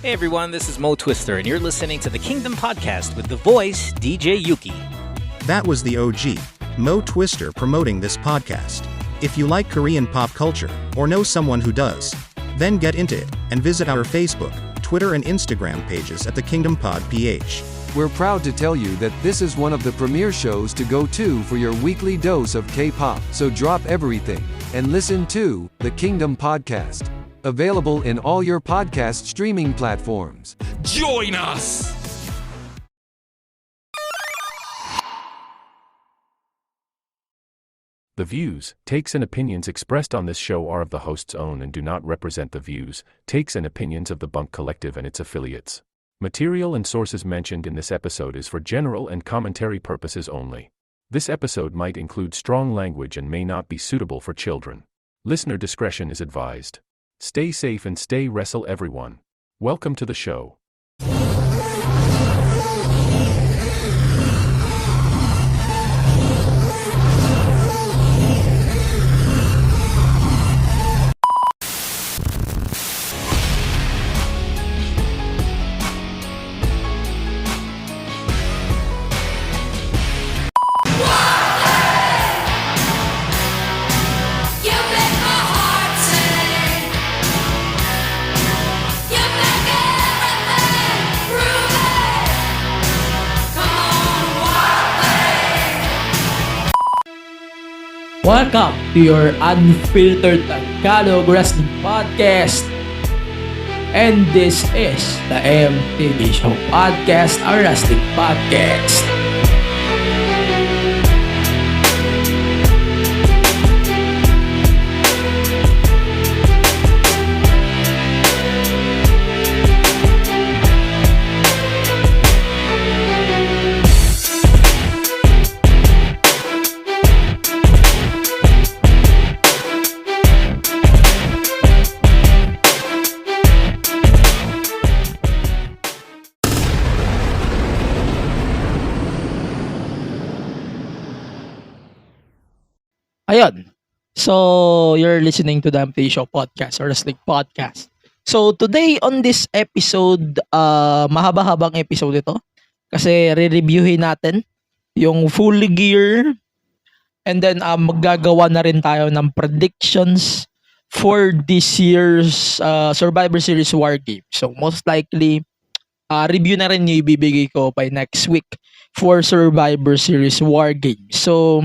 Hey everyone, this is Mo Twister, and you're listening to the Kingdom Podcast with the voice, DJ Yuki. That was the OG, Mo Twister, promoting this podcast. If you like Korean pop culture, or know someone who does, then get into it, and visit our Facebook, Twitter and Instagram pages at the Kingdom Pod PH. We're proud to tell you that this is one of the premier shows to go to for your weekly dose of K-pop. So drop everything and listen to the Kingdom Podcast. Available in all your podcast streaming platforms. Join us! The views, takes and opinions expressed on this show are of the host's own and do not represent the views, takes and opinions of the Bunk Collective and its affiliates. Material and sources mentioned in this episode is for general and commentary purposes only. This episode might include strong language and may not be suitable for children. Listener discretion is advised. Stay safe and stay wrestle everyone. Welcome to the show. Welcome to your unfiltered Tagalog Wrestling Podcast. And this is the MTV Show Podcast, a wrestling podcast. Ayun. So, you're listening to the MTV Show Podcast or Wrestling Podcast. So, today on this episode, mahaba-habang episode ito. Kasi re-reviewin natin yung Full Gear. And then, maggagawa na rin tayo ng predictions for this year's Survivor Series War Game. So, most likely, review na rin yung ibibigay ko by next week for Survivor Series War Game. So,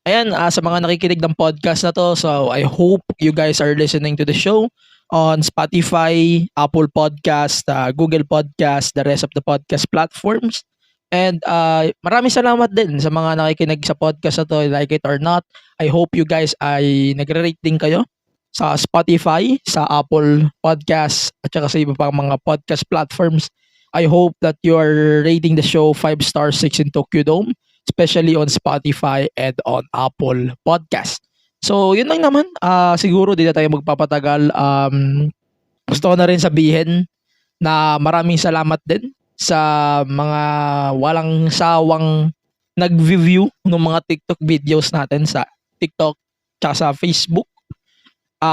ayan, sa mga nakikinig ng podcast na to, so I hope you guys are listening to the show on Spotify, Apple Podcast, Google Podcast, the rest of the podcast platforms. And maraming salamat din sa mga nakikinig sa podcast na to, like it or not. I hope you guys ay nagre-rate din kayo sa Spotify, sa Apple Podcast, at saka sa iba pang mga podcast platforms. I hope that you are rating the show 5 stars 6 in Tokyo Dome, especially on Spotify and on Apple Podcast. So, yun lang naman. Siguro di na tayo magpapatagal. Gusto ko na rin sabihin na maraming salamat din sa mga walang sawang nag-view ng mga TikTok videos natin sa TikTok tsaka sa Facebook.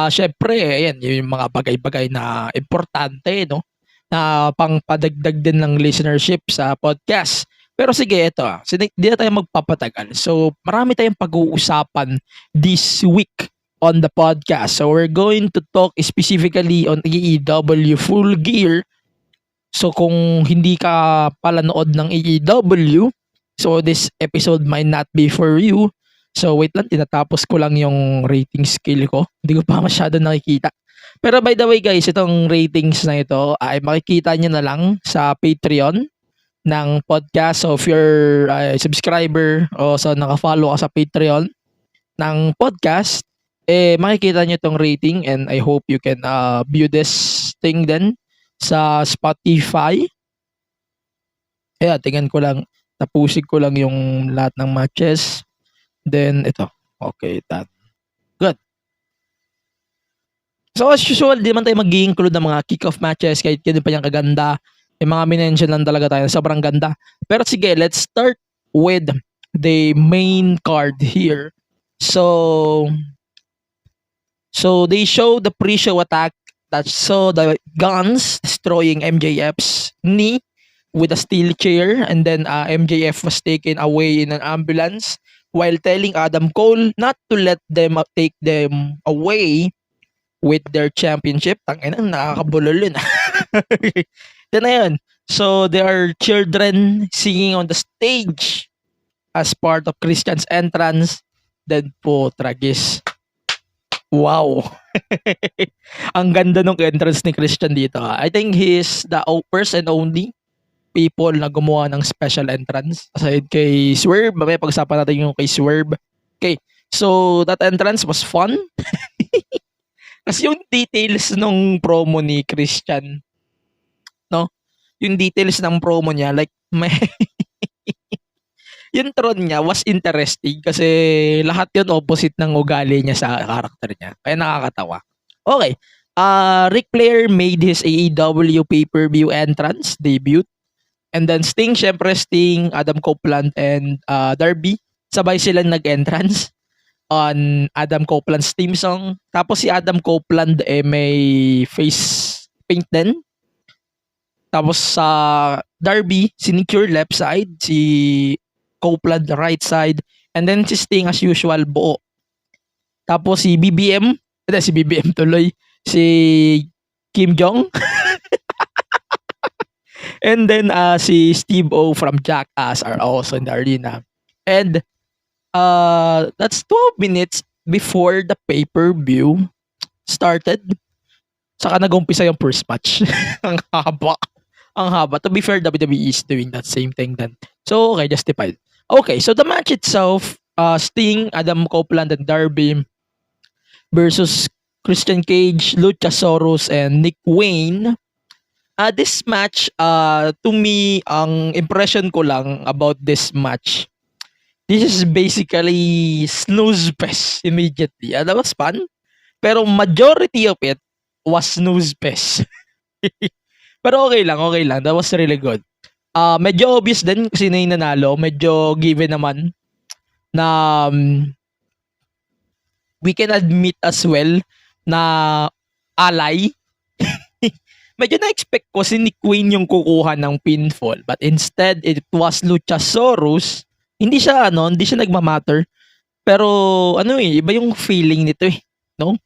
Syempre, ayan, yung mga bagay-bagay na importante, no? Na pangpadagdag din ng listenership sa podcast. Pero sige, ito hindi na tayo magpapatagal. So, marami tayong pag-uusapan this week on the podcast. So, we're going to talk specifically on AEW Full Gear. So, kung hindi ka pala nood ng AEW, so this episode might not be for you. So, wait lang, tinatapos ko lang yung rating scale ko. Hindi ko pa masyado nakikita. Pero by the way guys, itong ratings na ito ay makikita nyo na lang sa Patreon ng podcast. So if you're a subscriber o so naka-follow ka sa Patreon ng podcast, makikita nyo itong rating, and I hope you can view this thing then sa Spotify. Tingnan ko lang, tapusin ko lang yung lahat ng matches. Then ito. Okay, that. Good. So as usual, di naman tayo mag-i-include ng mga kick-off matches kahit yun pa yung kaganda. Yung mga minention lang talaga tayo. Sobrang ganda. Pero sige, let's start with the main card here. So they show the pre-show attack attached. So the guns destroying MJF's knee with a steel chair, and then MJF was taken away in an ambulance while telling Adam Cole not to let them take them away with their championship. Tangina, nakakabulol yun. Then ayun. So there are children singing on the stage as part of Christian's entrance. Then po, tragis. Wow. Ang ganda ng entrance ni Christian dito. I think he is the first and only people na gumawa ng special entrance. Aside kay Swerve, may pag-usapan natin yung kay Swerve. Okay, so that entrance was fun. Kasi yung details nung promo ni Christian, no? Yung details ng promo niya, like, may yung tron niya was interesting kasi lahat yun opposite ng ugali niya sa karakter niya. Kaya nakakatawa. Okay. Ric Flair made his AEW pay-per-view entrance debut. And then Sting, syempre Sting, Adam Copeland, and Darby. Sabay silang nag-entrance on Adam Copeland's theme song. Tapos si Adam Copeland may face paint din. Tapos sa Darby, sinicure left side, si Copeland right side, and then si Sting as usual buo. Tapos si BBM tuloy, si Kim Jong. And then si Steve O from Jackass are also in the arena. And that's 12 minutes before the pay-per-view started. Saka nag-umpisa yung first match. Ang haba. To be fair, WWE is doing that same thing then. So, okay, justified. Okay, so the match itself, Sting, Adam Copeland, and Darby versus Christian Cage, Luchasaurus, and Nick Wayne. This match, to me, ang impression ko lang about this match, this is basically snooze fest immediately. That was fun. Pero majority of it was snooze fest. Pero okay lang. That was really good. Medyo obvious din kasi na yung nanalo. Medyo given naman na we can admit as well na alay. Medyo na-expect ko si Nick Wayne yung kukuha ng pinfall. But instead, it was Luchasaurus. Hindi siya nagmamatter. Pero iba yung feeling nito no?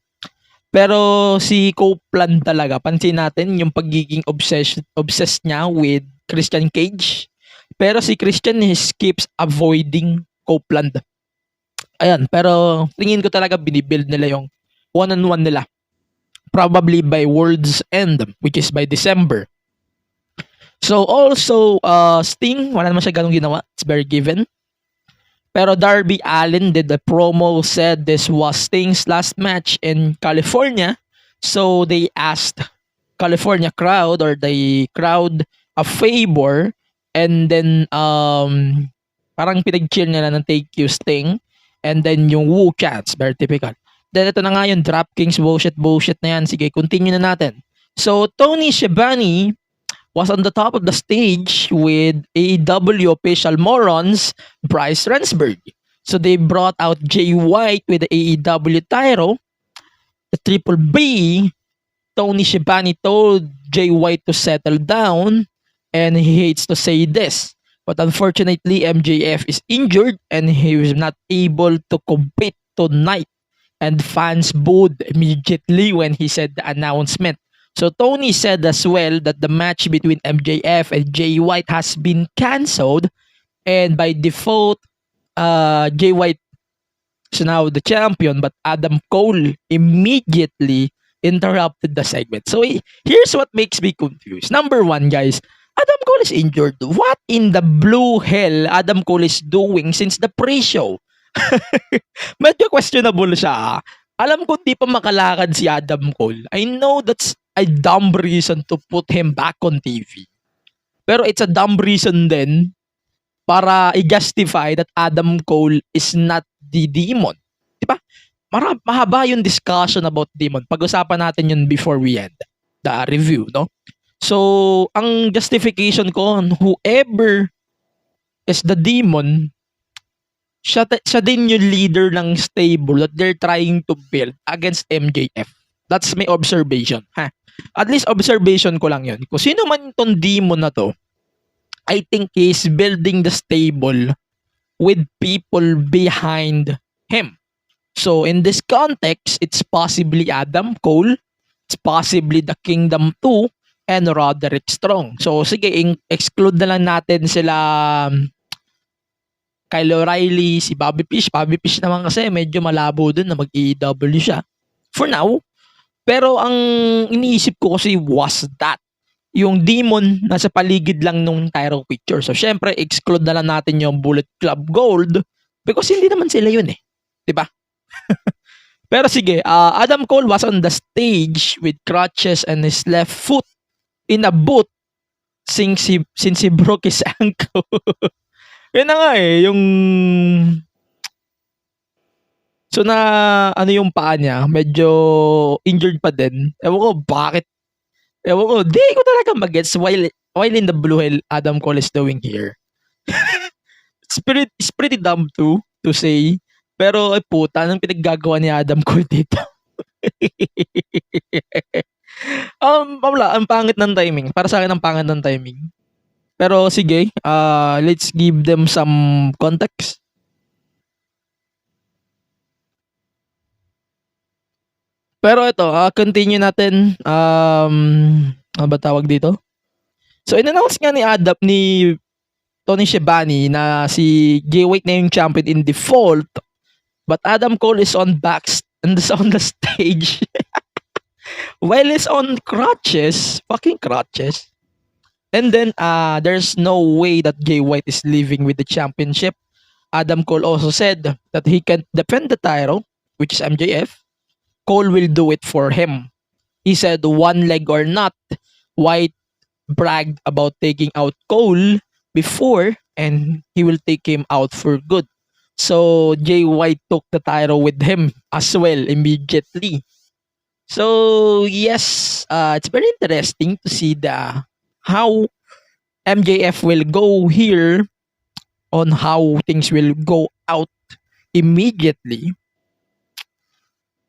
Pero si Copeland talaga, pansin natin yung pagiging obsessed niya with Christian Cage. Pero si Christian keeps avoiding Copeland. Ayan, pero tingin ko talaga binibuild nila yung one-on-one nila. Probably by World's End, which is by December. So also, Sting, wala naman siya ganong ginawa. It's very given. Pero Darby Allin did the promo, said this was Sting's last match in California. So they asked California crowd or the crowd a favor, and then parang pinag-chill nila ng thank you Sting, and then yung woo chants, very typical. Then ito na nga yung DraftKings bullshit na yan. Sige, continue na natin. So Tony Schiavone was on the top of the stage with AEW official morons Bryce Remsburg. So they brought out Jay White with the AEW title. The Triple B, Tony Schiavone told Jay White to settle down, and he hates to say this, but unfortunately MJF is injured and he was not able to compete tonight, and fans booed immediately when he said the announcement. So Tony said as well that the match between MJF and Jay White has been cancelled, and by default Jay White is now the champion, but Adam Cole immediately interrupted the segment. So here's what makes me confused. Number one, guys, Adam Cole is injured. What in the blue hell Adam Cole is doing since the pre-show? Medyo questionable siya. Alam ko di pa makalakad si Adam Cole. I know that's a dumb reason to put him back on TV. Pero it's a dumb reason din para i-justify that Adam Cole is not the demon. Diba? Mahaba yung discussion about demon. Pag-usapan natin yun before we end the review, no? So, ang justification ko, whoever is the demon, siya din yung leader ng stable that they're trying to build against MJF. That's my observation. At least observation ko lang yun. Kung sino man itong demon na to, I think he's building the stable with people behind him. So in this context, it's possibly Adam Cole, it's possibly the Kingdom 2, and Roderick Strong. So sige, exclude na lang natin sila Kyle O'Reilly, si Bobby Fish. Bobby Fish naman kasi medyo malabo dun na mag-AEW siya. For now. Pero ang iniisip ko kasi was that. Yung demon nasa paligid lang nung Tyro picture. So syempre, exclude na lang natin yung Bullet Club Gold because hindi naman sila yun eh. Diba? Pero sige, Adam Cole was on the stage with crutches and his left foot in a boot since he broke his ankle. Yun na nga eh, yung... So na, ano yung paa niya, medyo injured pa din. Ewan ko, bakit? Ewan ko, di ko talaga mag-gets while in the blue hell Adam Cole is doing here. It's pretty dumb to say. Pero ay puta, anong pinaggagawa ni Adam Cole dito? Wala, ang pangit ng timing. Para sa akin, ang pangit ng timing. Pero sige, let's give them some context. Pero ito, continue natin. Ano ba tawag dito? So, in-announce nga ni Tony Schiavone na si Jay White na yung champion in default. But Adam Cole is on the stage. While he's on crutches, fucking crutches. And then, there's no way that Jay White is leaving with the championship. Adam Cole also said that he can defend the title, which is MJF. Cole will do it for him. He said one leg or not, White bragged about taking out Cole before and he will take him out for good. So Jay White took the title with him as well immediately. So yes, it's very interesting to see how MJF will go here on how things will go out immediately.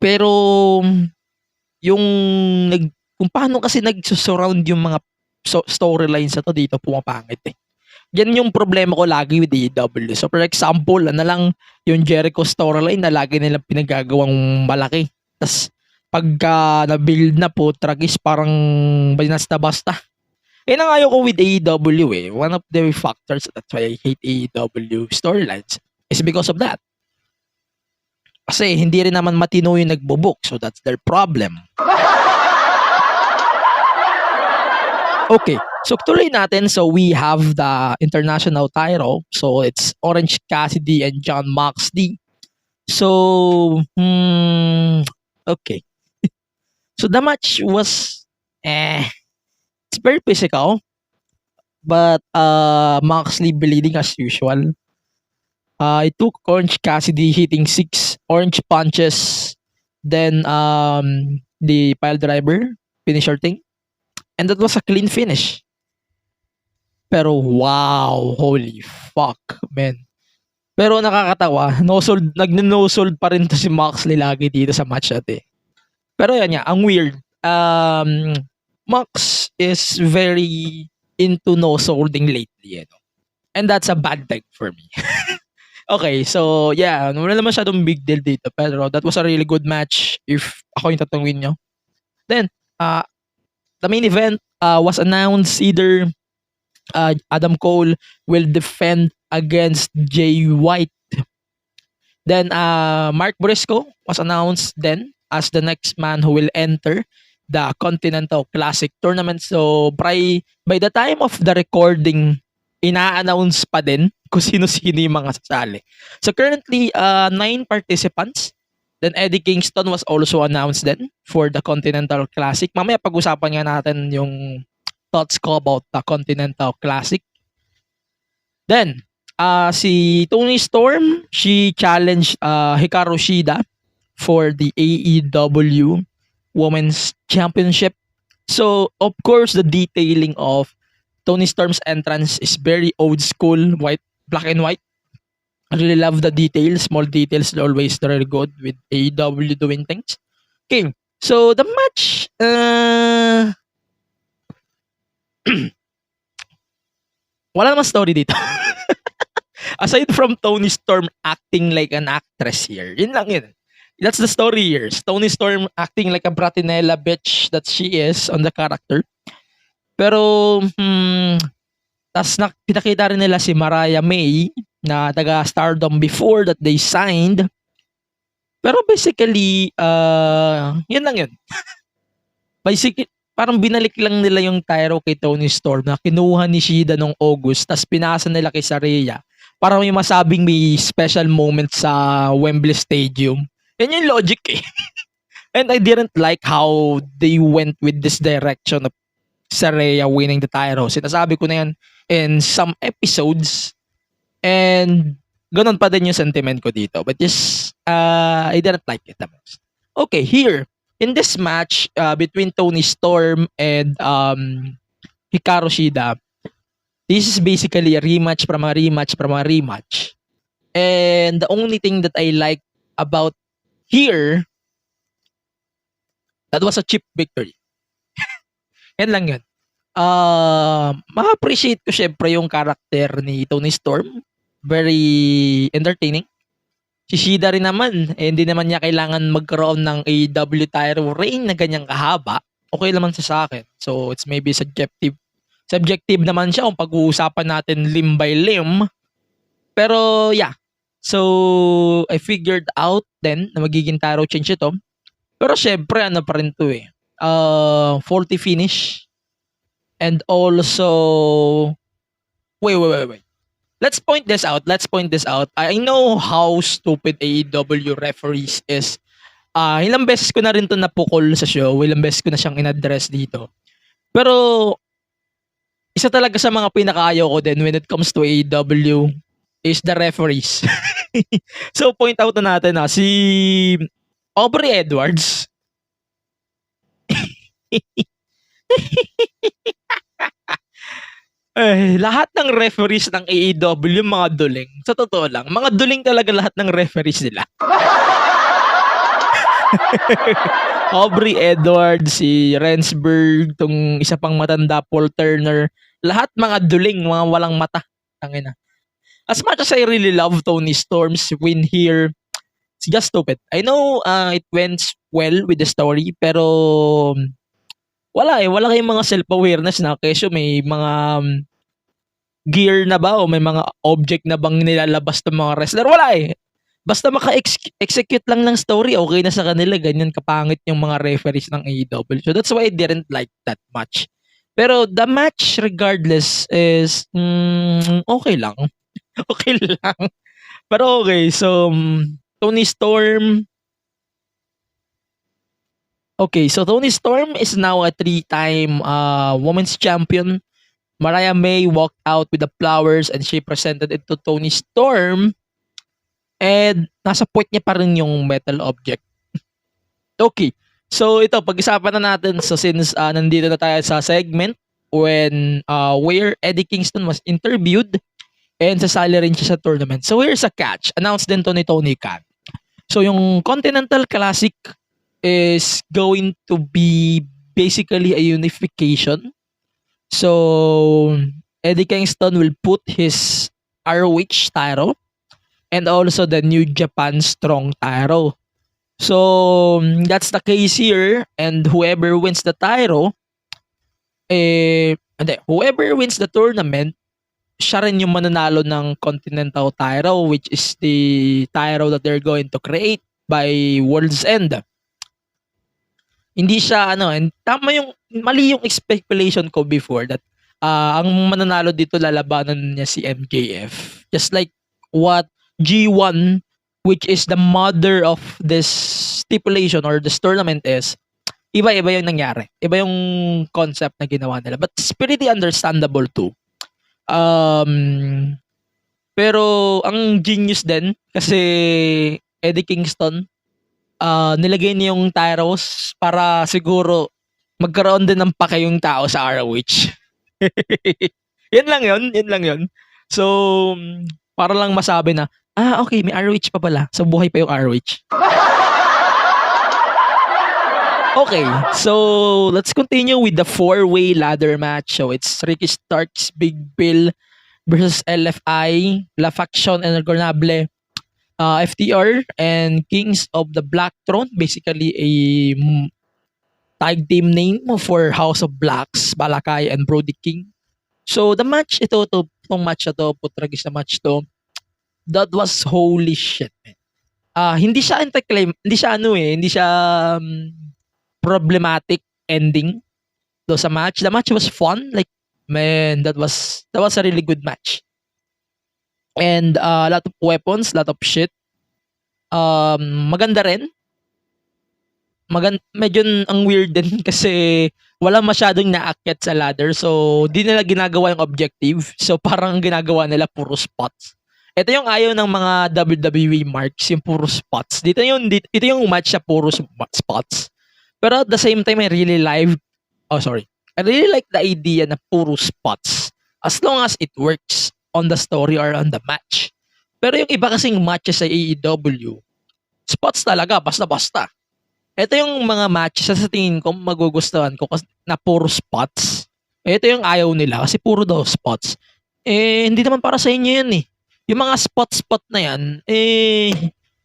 Pero yung kung paano kasi nagsusurround yung mga storylines na to dito pumapangit eh. Yan yung problema ko lagi with AEW. So for example, lang yung Jericho storyline na lagi nilang pinagagawang malaki. Tas pagka na-build na po, tragis parang basta-basta. Yan ang ayaw ko with AEW eh. One of the factors that's why I hate AEW storylines is because of that. Kasi hindi rin naman matino yung nagbo-book. So that's their problem. Okay. So tuloy natin. So we have the international title. So it's Orange Cassidy and Jon Moxley. So, okay. So the match was, it's very physical. But Moxley bleeding as usual. It took Orange Cassidy hitting 6 orange punches, then the pile driver finisher thing, and that was a clean finish. Pero wow, holy fuck, man. Pero nakakatawa, nag-no-sold pa rin to si Moxley lagi dito sa match natin. Pero yan nga, ang weird. Mox is very into no-solding lately, and that's a bad thing for me. Okay, so yeah, wala naman masyadong big deal dito, pero that was a really good match if ako yung tatanungin nyo. Then, the main event was announced. Either Adam Cole will defend against Jay White. Then, Mark Briscoe was announced then as the next man who will enter the Continental Classic Tournament. So, by the time of the recording, ina-announce pa din kung sino-sino yung mga sasali. So currently, 9 participants. Then Eddie Kingston was also announced then for the Continental Classic. Mamaya pag-usapan nga natin yung thoughts ko about the Continental Classic. Then, si Toni Storm, she challenged Hikaru Shida for the AEW Women's Championship. So, of course, the detailing of Toni Storm's entrance is very old school, black and white. I really love the details. Small details are always very good with AEW doing things. Okay, So, the match, wala namang story dito. Aside from Toni Storm acting like an actress here, yun lang yun. That's the story here. Toni Storm acting like a bratinella bitch that she is on the character. Pero, tas pinakita rin nila si Mariah May na taga Stardom before that they signed. Pero basically, yun lang yun. Basically, parang binalik lang nila yung Tyro kay Toni Storm na kinuha ni Shida nung August tas pinasa nila kay Saraya para may masabing may special moment sa Wembley Stadium. Yan yung logic eh. And I didn't like how they went with this direction of Saraya winning the Tyro. Sinasabi ko na yan in some episodes. And ganun pa din yung sentiment ko dito. But just, I didn't like it the most. Okay, here, in this match between Toni Storm and Hikaru Shida, this is basically a rematch from a rematch from a rematch. And the only thing that I like about here, that was a cheap victory. Yan lang yun. Ma-appreciate ko syempre yung character ni Toni Storm. Very entertaining. Si Shida rin naman, hindi naman niya kailangan magkaroon ng AEW title reign na ganyang kahaba. Okay naman sa akin. So, it's maybe subjective. Subjective naman siya kung pag-uusapan natin limb by limb. Pero, yeah. So, I figured out then na magiging title change ito. Pero syempre, ano pa rin to eh. 40 finish. And also, wait. Let's point this out. I know how stupid AEW referees is. Ilang beses ko na rin to napukol sa show. Ilang beses ko na siyang in-address dito. Pero, isa talaga sa mga pinakaayaw ko din when it comes to AEW is the referees. So, point out na natin si Aubrey Edwards. Lahat ng referees ng AEW mga duling. Sa totoo lang, mga duling talaga lahat ng referees nila. Aubrey Edwards, si Rensburg, tong isa pang matanda, Paul Turner, lahat mga duling, mga walang mata. Tangina. As much as I really love Toni Storm's win here, it's just stupid. I know it went well with the story, pero wala kayong mga self-awareness na kesyo may mga gear na ba o may mga object na bang nilalabas ng mga wrestler. Wala eh. Basta maka-execute lang ng story, okay na sa kanila. Ganyan kapangit yung mga referees ng AEW. So that's why I didn't like that much. Pero the match regardless is okay lang. Okay lang. Pero okay, so Toni Storm. Okay, so Toni Storm is now a 3-time women's champion. Mariah May walked out with the flowers and she presented it to Toni Storm. And nasa point niya pa rin yung metal object. Okay, so ito, pag-isapan na natin. So since nandito na tayo sa segment when where Eddie Kingston was interviewed and sasali rin siya sa tournament. So here's a catch. Announced din to ni Tony Khan. So yung Continental Classic is going to be basically a unification. So Eddie Kingston will put his ROH title and also the New Japan Strong title. So that's the case here, and whoever wins the title, whoever wins the tournament, siya rin yung mananalo ng Continental title, which is the title that they're going to create by World's End. Hindi siya tama yung mali yung speculation ko before that ang mananalo dito lalabanan niya si MJF. Just like what G1, which is the mother of this stipulation or this tournament is, iba-iba yung nangyari. Iba yung concept na ginawa nila. But it's pretty understandable too. Pero ang genius din kasi Eddie Kingston nilagay niya yung Tyros para siguro magkaroon din ng pake yung tao sa ROH. Yan lang yun. So para lang masabi na okay, may ROH pa pala. So buhay pa yung ROH. Okay, so let's continue with the four-way ladder match. So it's Ricky Starks, Big Bill versus LFI, La Faction Inagornable, FTR, and Kings of the Black Throne. Basically a tag team name for House of Blacks, Balakay and Brody King. So the match, itong match na to, putragis na match to, that was holy shit, man. Hindi siya hindi siya hindi siya problematic ending do sa match. The match was fun. Like, man, that was a really good match. And a lot of weapons, lot of shit. Maganda rin. Medyo ang weird din kasi wala masyadong naakyat sa ladder. So, di nila ginagawa yung objective. So, parang ginagawa nila puro spots. Ito yung ayaw ng mga WWE marks, yung puro spots. Ito yung match sa puro spots. Pero at the same time, I really like the idea na puro spots. As long as it works on the story or on the match. Pero yung iba kasing matches sa AEW, spots talaga, basta-basta. Ito yung mga matches sa tingin ko magugustuhan ko kasi na puro spots. Ito yung ayaw nila kasi puro daw spots. Hindi naman para sa inyo yan eh. Yung mga spot na yan,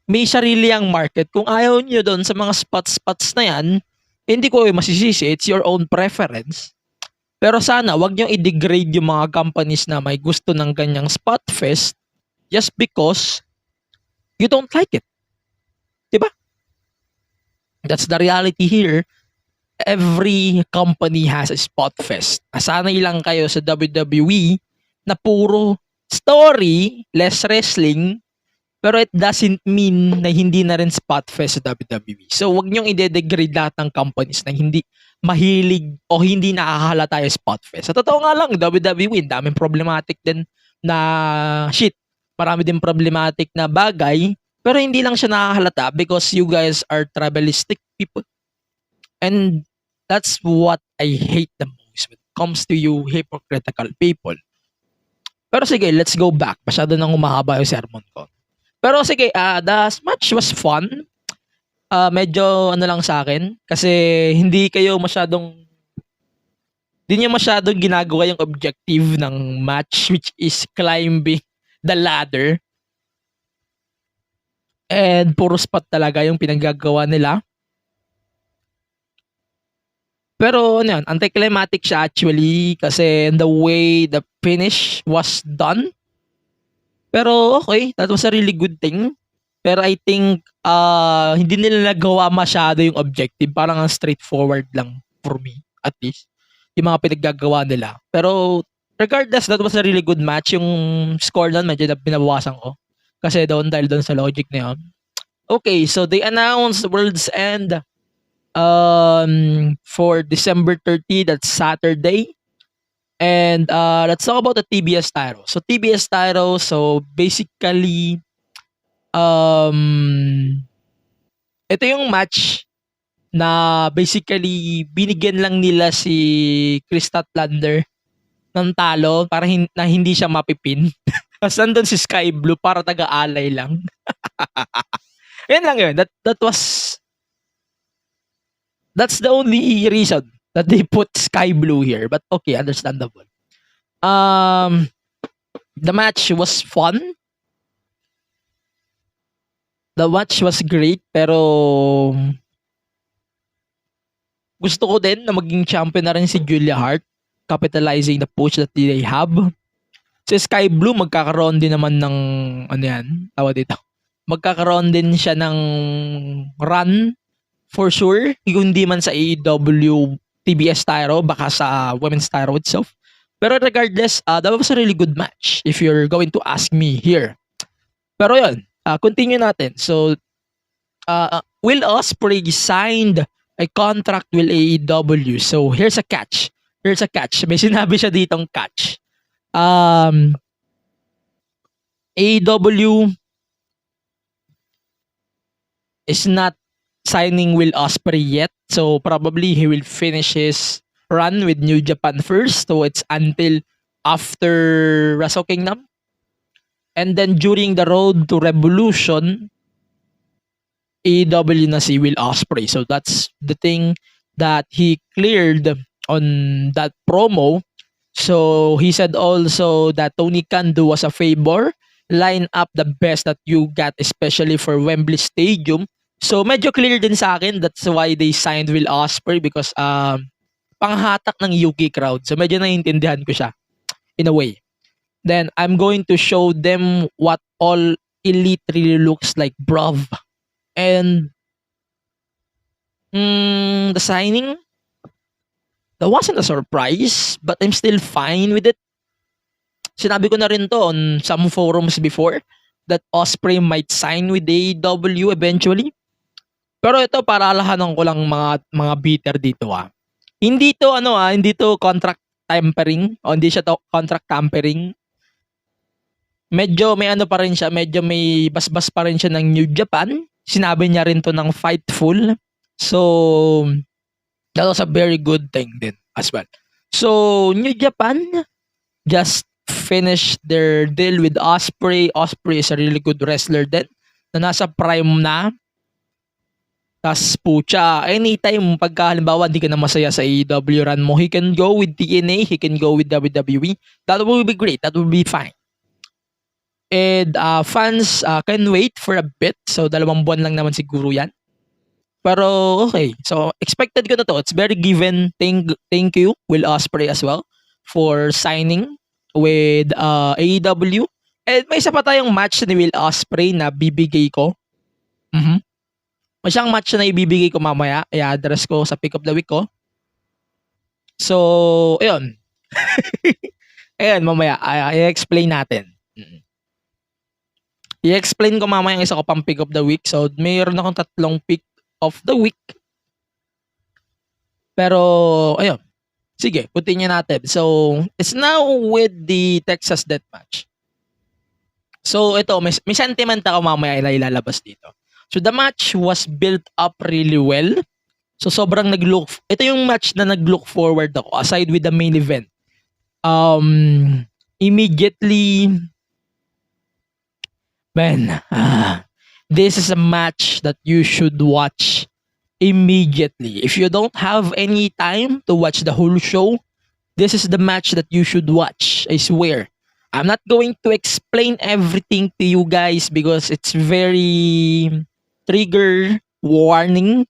may sarili ang market. Kung ayaw nyo doon sa mga spots na yan, hindi ko masisisi. It's your own preference. Pero sana, wag nyo i-degrade yung mga companies na may gusto ng ganyang spot fest just because you don't like it. Diba? That's the reality here. Every company has a spot fest. Nasanay lang kayo sa WWE na puro story, less wrestling, pero it doesn't mean na hindi na rin spot fest sa WWE. So, wag niyong i-degrade lahat ng companies na hindi mahilig o hindi nakakahalata yung spot fest. Sa totoo nga lang, WWE, daming problematic din na shit. Marami din problematic na bagay, pero hindi lang siya nakakahalata because you guys are tribalistic people. And that's what I hate the most when it comes to you hypocritical people. Pero sige, let's go back. Masyado nang umahaba yung sermon ko. Pero sige, the match was fun. Medyo lang sa akin. Kasi hindi niyo masyadong ginagawa yung objective ng match, which is climbing the ladder. And puro spot talaga yung pinaggagawa nila. Pero ano yun, anticlimactic siya actually kasi the way the finish was done. Pero okay, that was a really good thing. Pero I think hindi nila nagawa masyado yung objective. Parang ang straightforward lang for me, at least. Yung mga pinaggagawa nila. Pero regardless, that was a really good match. Yung score doon, medyo binabawasan ko. Kasi dahil doon sa logic na yun. Okay, so they announced World's End for December 30, that's Saturday. And let's talk about the TBS Tyro. So TBS Tyro, so basically ito yung match na basically binigyan lang nila si Chris Statlander ng talo para na hindi siya mapipin. Kasi nandun si Sky Blue para taga-alay lang. Yan lang yun. That's the only reason that they put Sky Blue here. But okay, understandable. The match was fun. The match was great, pero gusto ko din na maging champion na rin si Julia Hart, capitalizing the push that they have. Si Sky Blue, magkakaroon din naman ng, magkakaroon din siya ng run, for sure. Hindi man sa AEW TBS Tyro, baka sa Women's Tyro itself. Pero regardless, that was a really good match, if you're going to ask me here. Pero yun, continue natin. So, Will Ospreay signed a contract with AEW. So, here's a catch. May sinabi siya ditong catch. AEW is not signing Will Ospreay yet. So, probably he will finish his run with New Japan first. So, it's until after Wrestle Kingdom. And then, during the road to Revolution, AEW na si Will Ospreay. So that's the thing that he cleared on that promo. So he said also that Tony Khan do us a favor, line up the best that you got, especially for Wembley Stadium. So medyo clear din sa akin, that's why they signed Will Ospreay, because panghatak ng UK crowd. So medyo naiintindihan ko siya in a way. Then I'm going to show them what all elite really looks like, bruv. And the signing, that wasn't a surprise, but I'm still fine with it. Sinabi ko na rin to on some forums before that Ospreay might sign with AEW eventually. Pero ito, para alahanan ko lang mga bitter dito Hindi to contract tampering, o hindi siya to contract tampering. Medyo may pa rin siya, medyo may basbas pa rin siya ng New Japan. Sinabi niya rin to ng Fightful. So, that was a very good thing din as well. So, New Japan just finished their deal with Ospreay. Ospreay is a really good wrestler din, na nasa prime na. Tas pucha, anytime pagka halimbawa hindi ka na masaya sa AEW run mo, he can go with TNA, he can go with WWE. That will be great. That will be fine. And fans can wait for a bit. So 2 buwan lang naman siguro yan. Pero okay. So expected ko na to. It's very given. Thank you Will Ospreay as well for signing with AEW. And may isa pa tayong match ni Will Ospreay na bibigay ko. May siyang match na ibibigay ko mamaya. I-address ko sa pick of the week ko. So, ayun. Ayun, mamaya. I-explain natin. I-explain ko mamaya yung isa ko pang pick of the week. So, mayroon akong 3 pick of the week. Pero, ayun. Sige, continue natin. So, it's now with the Texas Deathmatch. So, ito, may sentiment ako mamaya ilalabas dito. So, the match was built up really well. So, sobrang ito yung match na nag-look forward ako, aside with the main event. Immediately, this is a match that you should watch immediately. If you don't have any time to watch the whole show, this is the match that you should watch. I swear. I'm not going to explain everything to you guys because it's very trigger warning.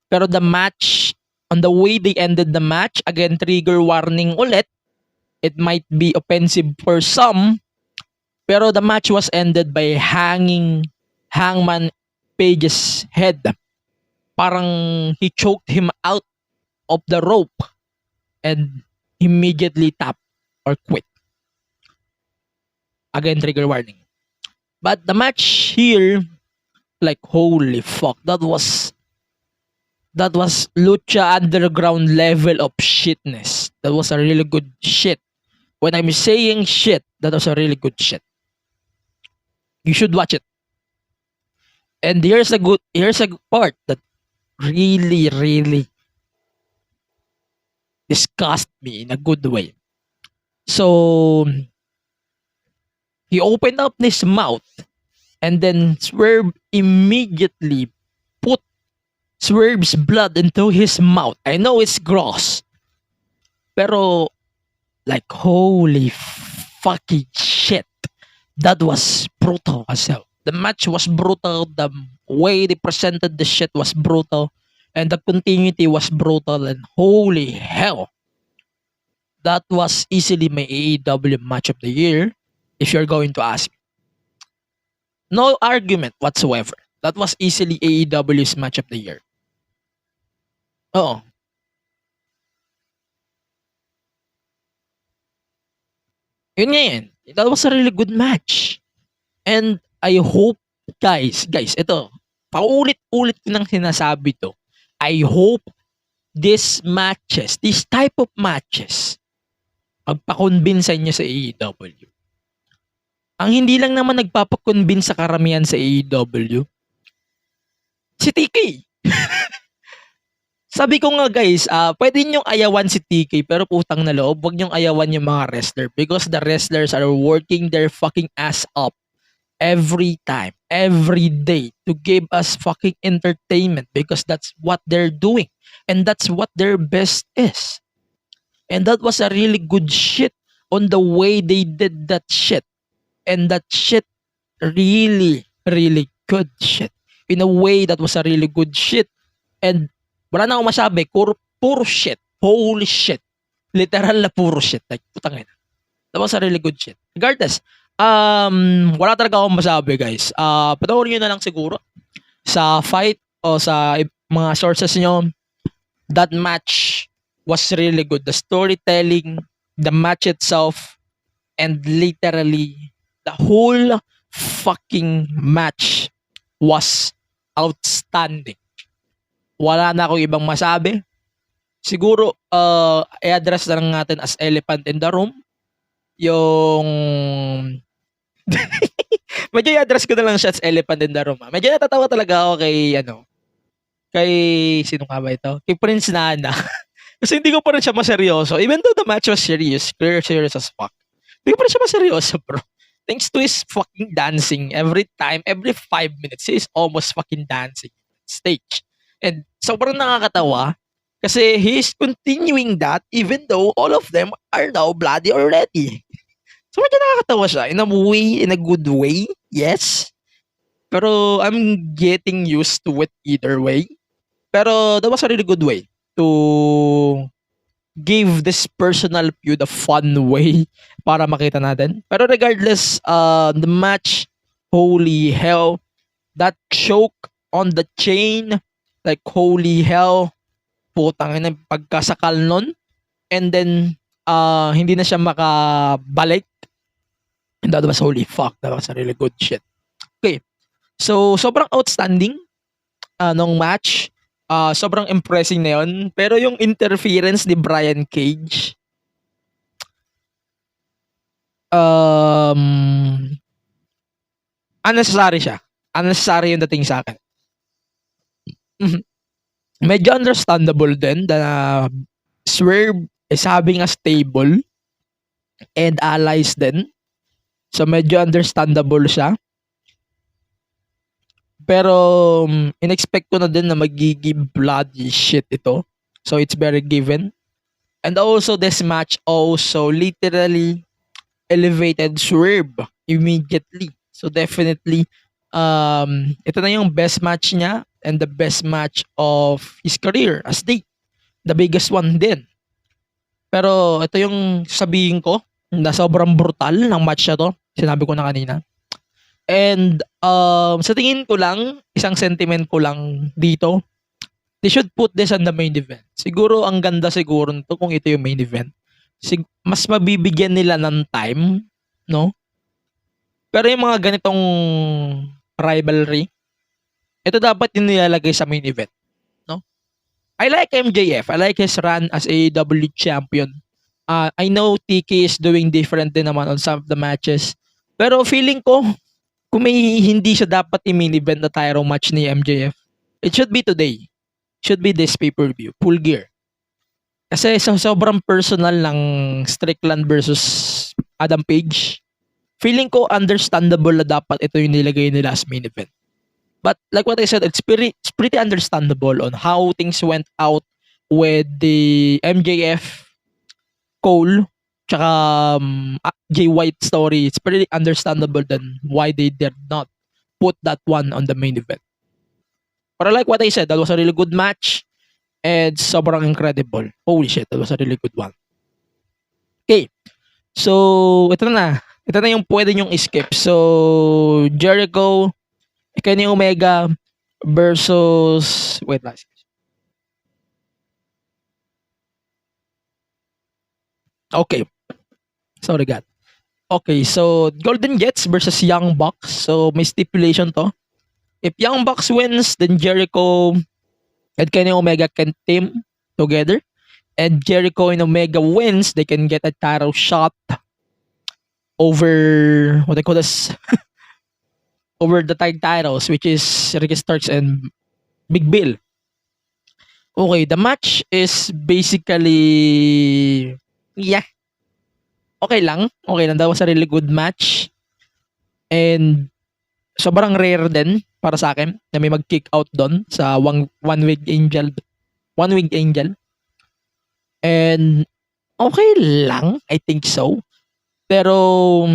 Pero the match, on the way they ended the match, again, trigger warning ulit. It might be offensive for some. Pero the match was ended by hanging Hangman Page's head. Parang he choked him out of the rope and immediately tapped or quit. Again, trigger warning. But the match here, like holy fuck, that was Lucha Underground level of shitness. That was a really good shit. When I'm saying shit, that was a really good shit. You should watch it. And here's a part that really, really disgusted me in a good way. So he opened up his mouth and then Swerve immediately put Swerve's blood into his mouth. I know it's gross, pero like holy fucking shit. That was brutal as hell. The match was brutal. The way they presented the shit was brutal. And the continuity was brutal. And holy hell. That was easily my AEW match of the year, if you're going to ask me. No argument whatsoever. That was easily AEW's match of the year. Oo. Yun nga yan. That was a really good match. And I hope, guys, ito, paulit-ulit ko nang sinasabi to. I hope these type of matches, magpakonbinsa nyo sa AEW. Ang hindi lang naman nagpapakonbinsa sa karamihan sa AEW, si TK. Sabi ko nga guys, pwede nyong ayawan si TK pero putang na loob, wag nyong ayawan yung mga wrestler because the wrestlers are working their fucking ass up every time, every day to give us fucking entertainment because that's what they're doing and that's what their best is. And that was a really good shit on the way they did that shit. And that shit really, really good shit. In a way that was a really good shit. And wala na akong masabi, puro shit. Holy shit. Literal na puro shit. Like, putang ina. That was a really good shit. Regardless, wala talaga akong masabi, guys. Panoorin nyo na lang siguro sa fight o sa mga sources nyo. That match was really good. The storytelling, the match itself, and literally the whole fucking match was outstanding. Wala na akong ibang masabi. Siguro, i-address na lang natin as elephant in the room. Yung... medyo i-address ko na lang siya as elephant in the room. Medyo natatawa talaga ako kay sino nga ba ito? Kay Prince Nana. Kasi hindi ko pa rin siya maseryoso. Even though the match was serious, clear serious as fuck. Hindi ko pa rin siya maseryoso, bro. Thanks to his fucking dancing. Every 5 minutes, he is almost fucking dancing on stage. And sobrang nakakatawa kasi he is continuing that even though all of them are now bloody already. So medyo nakakatawa siya in a good way, yes. Pero I'm getting used to it either way. Pero that was a really good way to give this personal feud a fun way para makita natin. Pero regardless, the match, holy hell, that choke on the chain, like holy hell, putang ina, pagkasakal nun, and then hindi na siya makabalik. And that was holy fuck, that was a really good shit. Okay, so sobrang outstanding nung match. Sobrang impressing na yun. Pero yung interference ni Brian Cage, unnecessary siya. Unnecessary yung dating sa akin. Medyo understandable din na Swerve is having a stable and allies din. So medyo understandable siya. Pero in-expect ko na din na magiging bloody shit ito. So it's very given. And also this match also literally elevated Swerve immediately. So definitely ito na yung best match niya and the best match of his career as date. The biggest one din. Pero ito yung sabihin ko na sobrang brutal ng match na to. Sinabi ko na kanina. And sa tingin ko lang, isang sentiment ko lang dito, they should put this on the main event. Siguro ang ganda siguro nito kung ito yung main event. Mas mabibigyan nila ng time, no? Pero yung mga ganitong rivalry, ito dapat yung nilalagay sa main event, no? I like MJF. I like his run as AEW champion. I know TK is doing different din naman on some of the matches. Pero feeling ko, kung may hindi siya dapat i-main event na title match ni MJF, it should be today. Should be this pay-per-view, Full Gear. Kasi sobrang personal ng Strickland versus Adam Page. Feeling ko understandable na dapat ito yung nilagay nila as main event. But like what I said, it's pretty understandable on how things went out with the MJF, Cole, tsaka Jay White story. It's pretty understandable then why they did not put that one on the main event. But like what I said, that was a really good match and sobrang incredible. Holy shit, that was a really good one. Okay, so ito na yung pwede nyong skip. So Jericho, Kenny Omega versus okay. Sorry, God. Okay, so Golden Jets versus Young Bucks. So may stipulation to. If Young Bucks wins, then Jericho and Kenny Omega can team together. And Jericho and Omega wins, they can get a title shot over what they call this over the tag titles, which is Ricky Starks and Big Bill. Okay, the match is basically okay lang. That was a really good match. And sobrang rare din para sa akin na may mag-kick out doon sa one-winged angel. One-winged angel. And okay lang, I think so. Pero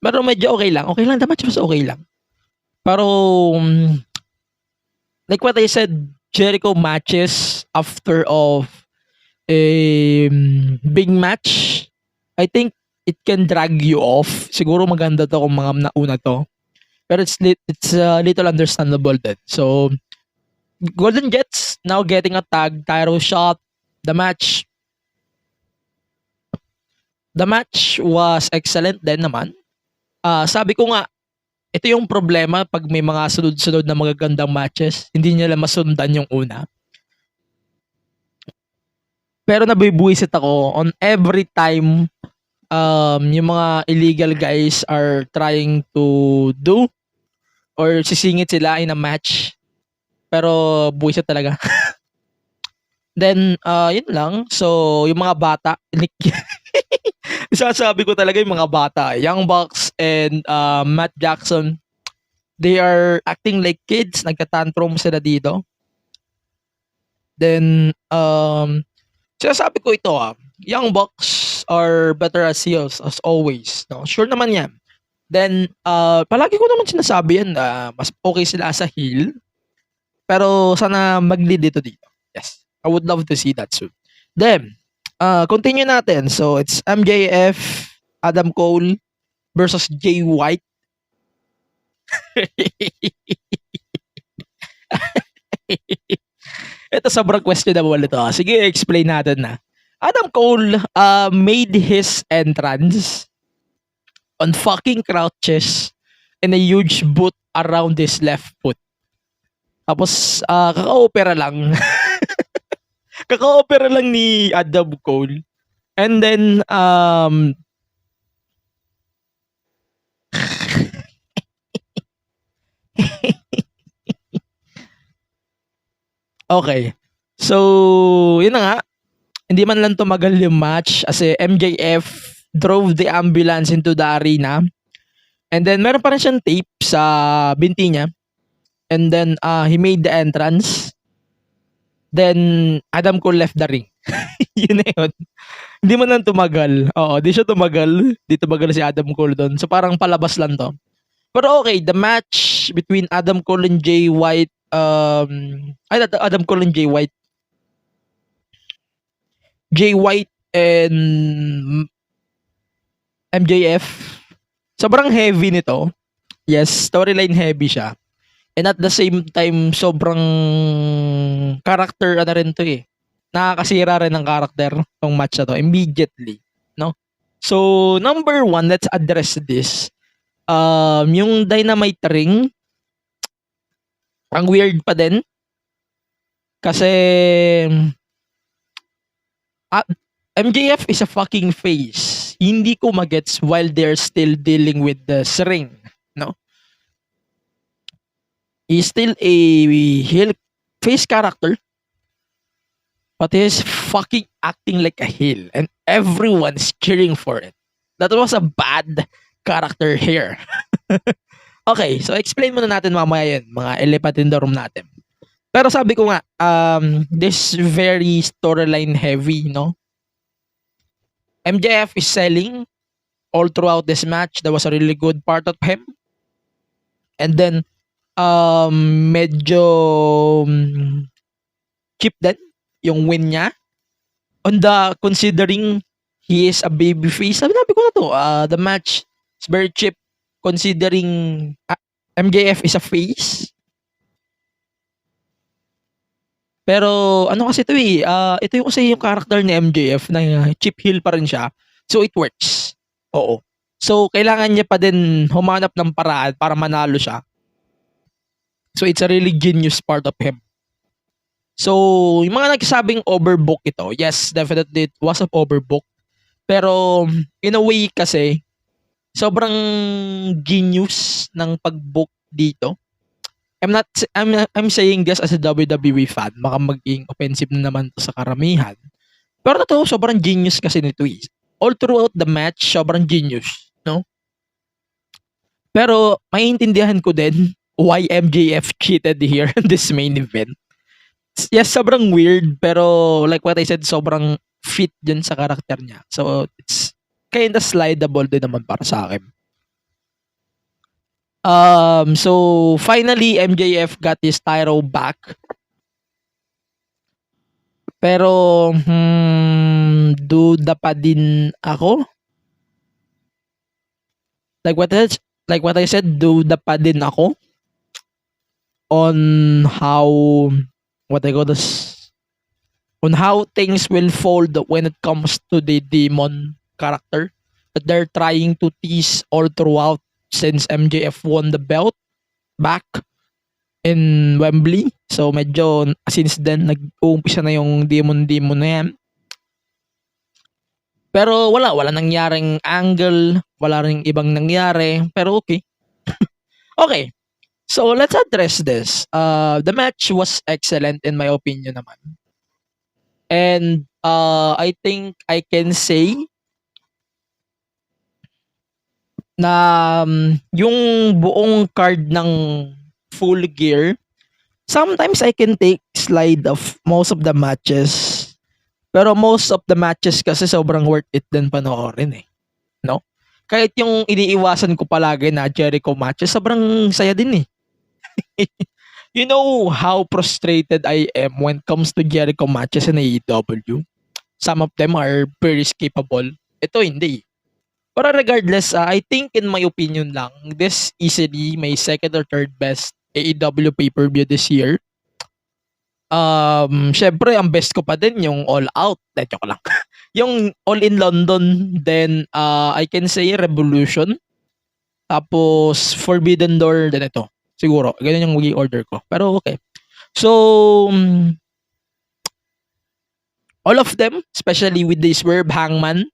pero medyo okay lang. Okay lang, the match was okay lang. Pero like what I said, Jericho matches after of a big match, I think it can drag you off. Siguro maganda to kung mga nauna to. Pero it's a little understandable then. So, Golden Jets now getting a tag, title shot. The match was excellent din naman. Sabi ko nga, ito yung problema pag may mga sunod-sunod na magagandang matches, hindi nila masundan yung una. Pero nabibuisit ako on every time yung mga illegal guys are trying to do or sisingit sila in a match. Pero buisit talaga. Then, yun lang. So, yung mga bata, sasabi ko talaga yung mga bata, Young Bucks and Matt Jackson, they are acting like kids. Nagka-tantrum sila dito. Then, sinasabi ko ito Young Bucks are better as heels as always. No? Sure naman yan. Then, palagi ko naman sinasabi yan mas okay sila sa heel. Pero sana mag-lead dito. Yes. I would love to see that soon. Then, continue natin. So, it's MJF, Adam Cole versus Jay White. Ito sobrang questionable ito. Sige, explain natin na. Adam Cole made his entrance on fucking crouches and a huge boot around his left foot. Tapos, kaka-opera lang. Kaka-opera lang ni Adam Cole. And then, okay. So, yun na nga. Hindi man lang tumagal yung match kasi MJF drove the ambulance into the arena. And then, meron pa rin siyang tape sa binti niya. And then, he made the entrance. Then, Adam Cole left the ring. Yun na yun. Hindi man lang tumagal. Oo, di siya tumagal. Di tumagal si Adam Cole doon. So, parang palabas lang to. Pero okay, the match between Adam Cole and Jay White, Adam Cole and Jay White. Jay White and MJF. Sobrang heavy nito. Yes, storyline heavy siya. And at the same time, sobrang character na rin to Nakakasira rin ng character tong match na to immediately, no? So, number one, let's address this. Yung Dynamite ring, ang weird pa din. Kasi, MJF is a fucking face. Hindi ko magets while they're still dealing with the ring, no? He's still a heel face character, but he's fucking acting like a heel and everyone's cheering for it. That was a bad character here. Okay, so explain muna natin mamaya yun, mga elephant in the room natin. Pero sabi ko nga, this very storyline heavy, no? MJF is selling all throughout this match. That was a really good part of him. And then, medyo cheap din yung win niya. On the considering he is a babyface. Sabi ko na to, the match is very cheap considering MJF is a face. Pero ano kasi ito ito yung kasi yung character ni MJF na cheap heel pa rin siya. So it works. Oo. So kailangan niya pa din humanap ng paraan para manalo siya. So it's a really genius part of him. So yung mga nagsabing overbook ito, yes, definitely it was an overbook. Pero in a way kasi sobrang genius ng pagbook dito. I'm saying this as a WWE fan. Baka maging offensive na naman to sa karamihan. Pero totoo, sobrang genius kasi nito All throughout the match, sobrang genius, no? Pero maiintindihan ko din why MJF cheated here in this main event. Yes, sobrang weird, pero like what I said, sobrang fit dyan sa karakter niya. So, it's kinda slidable din naman para sa akin. So finally, MJF got his title back. Pero, duda pa din ako. Like what I said, duda pa din ako on how on how things will fold when it comes to the demon character that they're trying to tease all throughout since MJF won the belt back in Wembley. So medyo since then nag-uumpisa na yung demon na yan. Pero wala nangyaring angle, wala ring ibang nangyari, pero okay. Okay. So let's address this. The match was excellent in my opinion naman. And I think I can say na yung buong card ng Full Gear, sometimes I can take slide of most of the matches. Pero most of the matches kasi sobrang worth it din panoorin eh. No? Kahit yung iniiwasan ko palagi na Jericho matches, sobrang saya din eh. You know how frustrated I am when it comes to Jericho matches in AEW. Some of them are very skippable. Ito hindi. Pero regardless, I think in my opinion lang, this easily my second or third best AEW pay-per-view this year. Syempre, ang best ko pa din yung All Out. Joke lang. Yung All in London, then I can say Revolution. Tapos Forbidden Door, then ito. Siguro, ganyan yung magiging order ko. Pero okay. So, all of them, especially with the Swerve Hangman,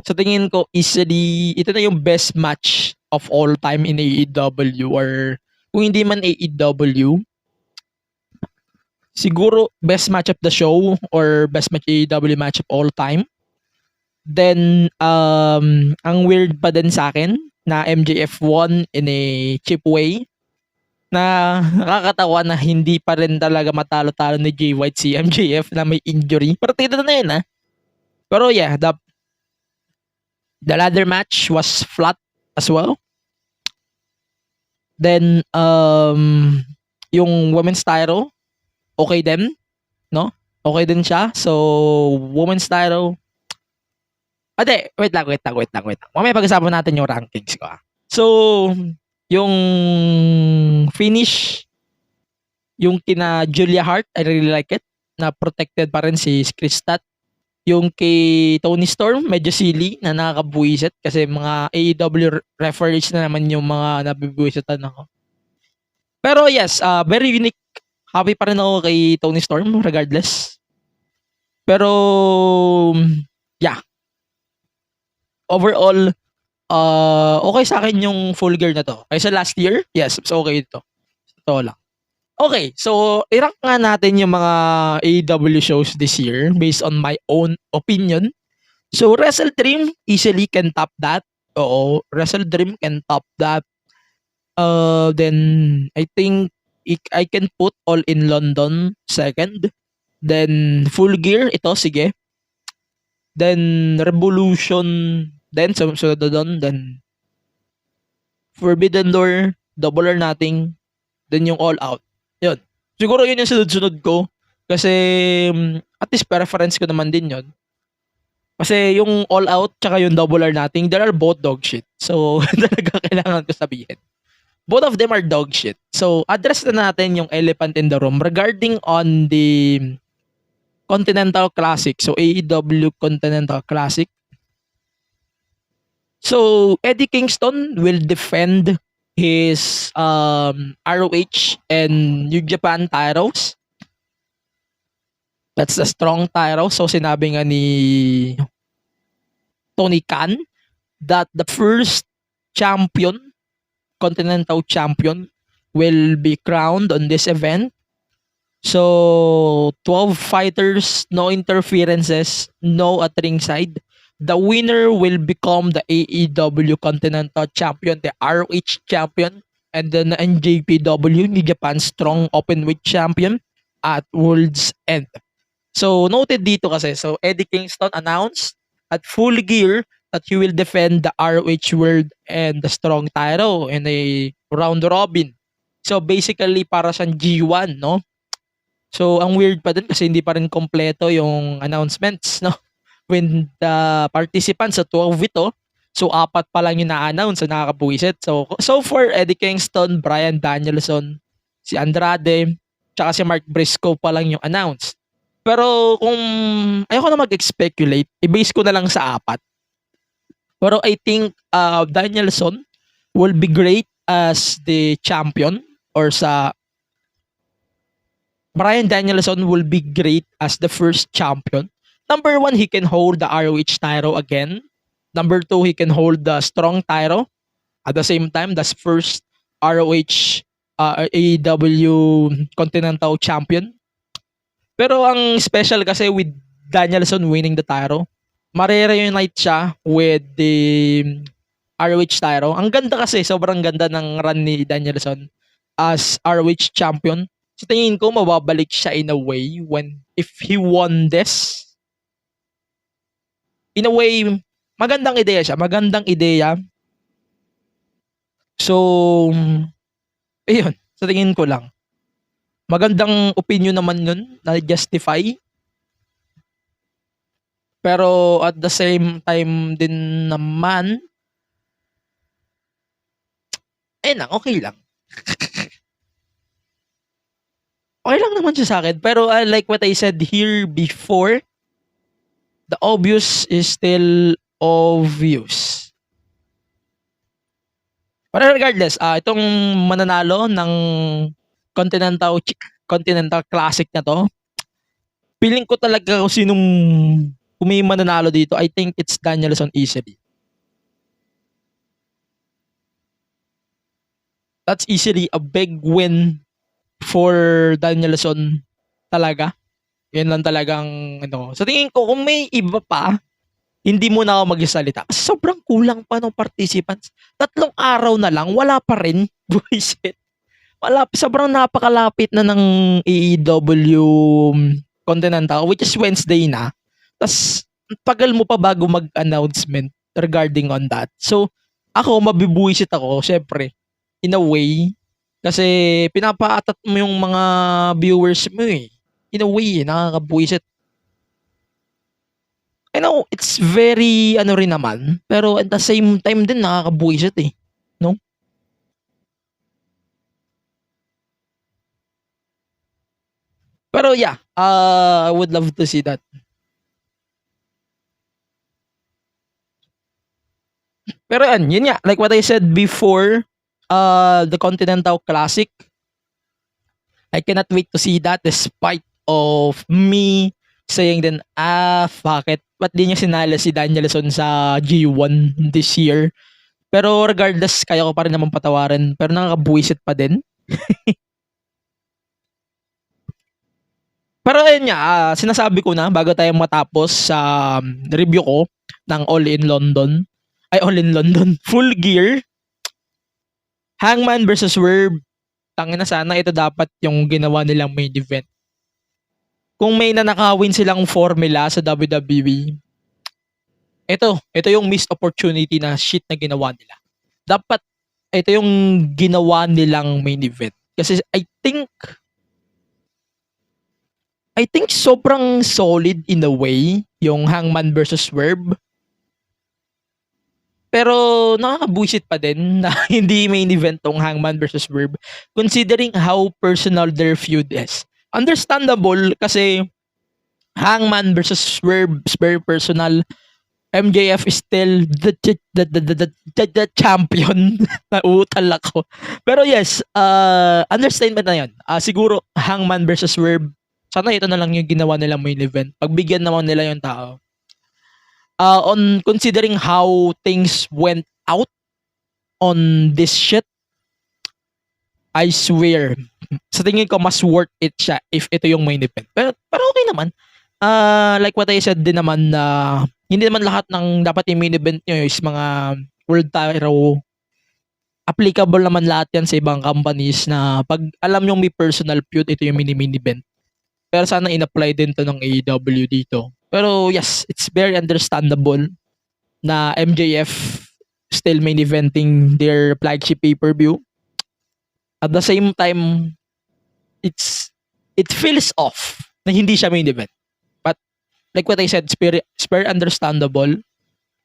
sa tingin ko easily, ito na yung best match of all time in AEW, or kung hindi man AEW, siguro best match of the show or best match AEW match of all time. Then, ang weird pa din sa akin na MJF won in a cheap way, na nakakatawa na hindi pa rin talaga matalo-talo ni Jay White si MJF na may injury. Partida na yun, ha? Pero yeah, the ladder match was flat as well. Then, yung women's title, okay din, no? Okay din siya. So, women's title. Ade, wait lang. Mamaya pag-usapan natin yung rankings ko. So, yung finish, yung kina Julia Hart, I really like it. Na protected pa rin si Chris Stat. Yung kay Tony Storm, medyo silly na nakakabuwisit kasi mga AEW referees na naman yung mga nabibuwisitan ako. Pero yes, very unique. Happy pa rin ako kay Tony Storm regardless. Pero yeah. Overall, okay sa akin yung Full Gear na to. Kaysa last year, yes, so okay ito. Ito lang. Okay, so i-rank nga natin yung mga AEW shows this year based on my own opinion. So Wrestle Dream easily can top that. Oo, Wrestle Dream can top that. Then I think I can put All in London second. Then Full Gear, ito, sige. Then Revolution, then sunod doon. Then Forbidden Door, Double or Nothing. Then yung All Out. Yun. Siguro yun yung sunod-sunod ko. Kasi at least preference ko naman din yun. Kasi yung All Out tsaka yung Double or Nothing, they are both dog shit. So, talaga kailangan ko sabihin. Both of them are dog shit. So, address na natin yung elephant in the room regarding on the Continental Classic. So, AEW Continental Classic. So, Eddie Kingston will defend his ROH and New Japan titles. That's the strong title. So, sinabi nga ni Tony Khan that the first champion, Continental Champion, will be crowned on this event. So, 12 fighters, no interferences, no at ringside. the winner will become the AEW Continental Champion, the ROH Champion, and then the NJPW, New Japan Strong Openweight Champion at World's End. So, noted dito kasi, so Eddie Kingston announced at Full Gear that he will defend the ROH World and the Strong title in a round robin. So, basically, para siyang G1, no? So, ang weird pa din kasi hindi pa rin kompleto yung announcements, no? When the participants sa 12 ito, so 4 pa lang yung na-announce, so nakakabuisit. So far, Eddie Kingston, Bryan Danielson, si Andrade, tsaka si Mark Briscoe pa lang yung announced. Pero kung ayoko na mag-speculate, i-base ko na lang sa 4. Pero I think Danielson will be great as the champion, or sa Bryan Danielson will be great as the first champion. Number 1, he can hold the ROH title again. Number 2, he can hold the Strong title. At the same time, that's first ROH AEW Continental Champion. Pero ang special kasi with Danielson winning the title, mare-reunite siya with the ROH title. Ang ganda kasi, sobrang ganda ng run ni Danielson as ROH champion. So tingin ko mababalik siya in a way if he won this. In a way, magandang ideya siya. Magandang ideya. So, ayun. Sa tingin ko lang. Magandang opinion naman nun na justify. Pero at the same time din naman, okay lang. Okay lang naman siya sa akin. Pero like what I said here before, the obvious is still obvious. But regardless, itong mananalo ng Continental Classic na to, feeling ko talaga kung sinong may mananalo dito, I think it's Danielson easily. That's easily a big win for Danielson talaga. Yan lang talagang Sa tingin ko, kung may iba pa, hindi mo na ako magsalita. Kasi sobrang kulang pa ng participants. 3 araw na lang, wala pa rin. Buisit. Sobrang napakalapit na ng AEW Continental, which is Wednesday na. Tapos, tagal mo pa bago mag-announcement regarding on that. So, ako, mabibuisit ako, syempre, in a way, kasi pinapaatat mo yung mga viewers mo eh. In a way, nakakabuisit. I know, it's very, rin naman, pero at the same time din, nakakabuisit eh. No? Pero yeah, I would love to see that. Pero yun nga, like what I said before, the Continental Classic, I cannot wait to see that despite of me saying then, bakit? Ba't di niya sinala si Danielson sa G1 this year? Pero regardless, kaya ko pa rin naman patawarin. Pero nakakabuisit pa din. Pero ayun nga, sinasabi ko na bago tayo matapos sa review ko ng All in London, Full Gear, Hangman versus Swerve. Tangina, sana ito dapat yung ginawa nilang main event. Kung may nanakawin silang formula sa WWE, ito yung missed opportunity na shit na ginawa nila. Dapat ito yung ginawa nilang main event. Kasi I think sobrang solid in a way yung Hangman versus Swerve. Pero nakakabuisit pa din na hindi main event tong Hangman versus Swerve considering how personal their feud is. Understandable kasi Hangman versus Swerve is very personal. MJF is still the champion. Nauutal ako. Pero yes, understandable na yun. Siguro Hangman versus Swerve, sana ito na lang yung ginawa nilang main event. Pagbigyan naman nila yung tao. On considering how things went out on this shit, I swear, sa tingin ko mas worth it siya if ito yung main event. Pero okay naman. Like what I said din naman na hindi naman lahat ng dapat i-main event nyo is mga world title. Applicable naman lahat yan sa ibang companies na pag alam yung may personal feud, ito yung mini-main event. Pero sana in-apply din to ng AEW dito. Pero yes, it's very understandable na MJF still main eventing their flagship pay-per-view. At the same time, it feels off na hindi siya main event. But like what I said, it's very understandable.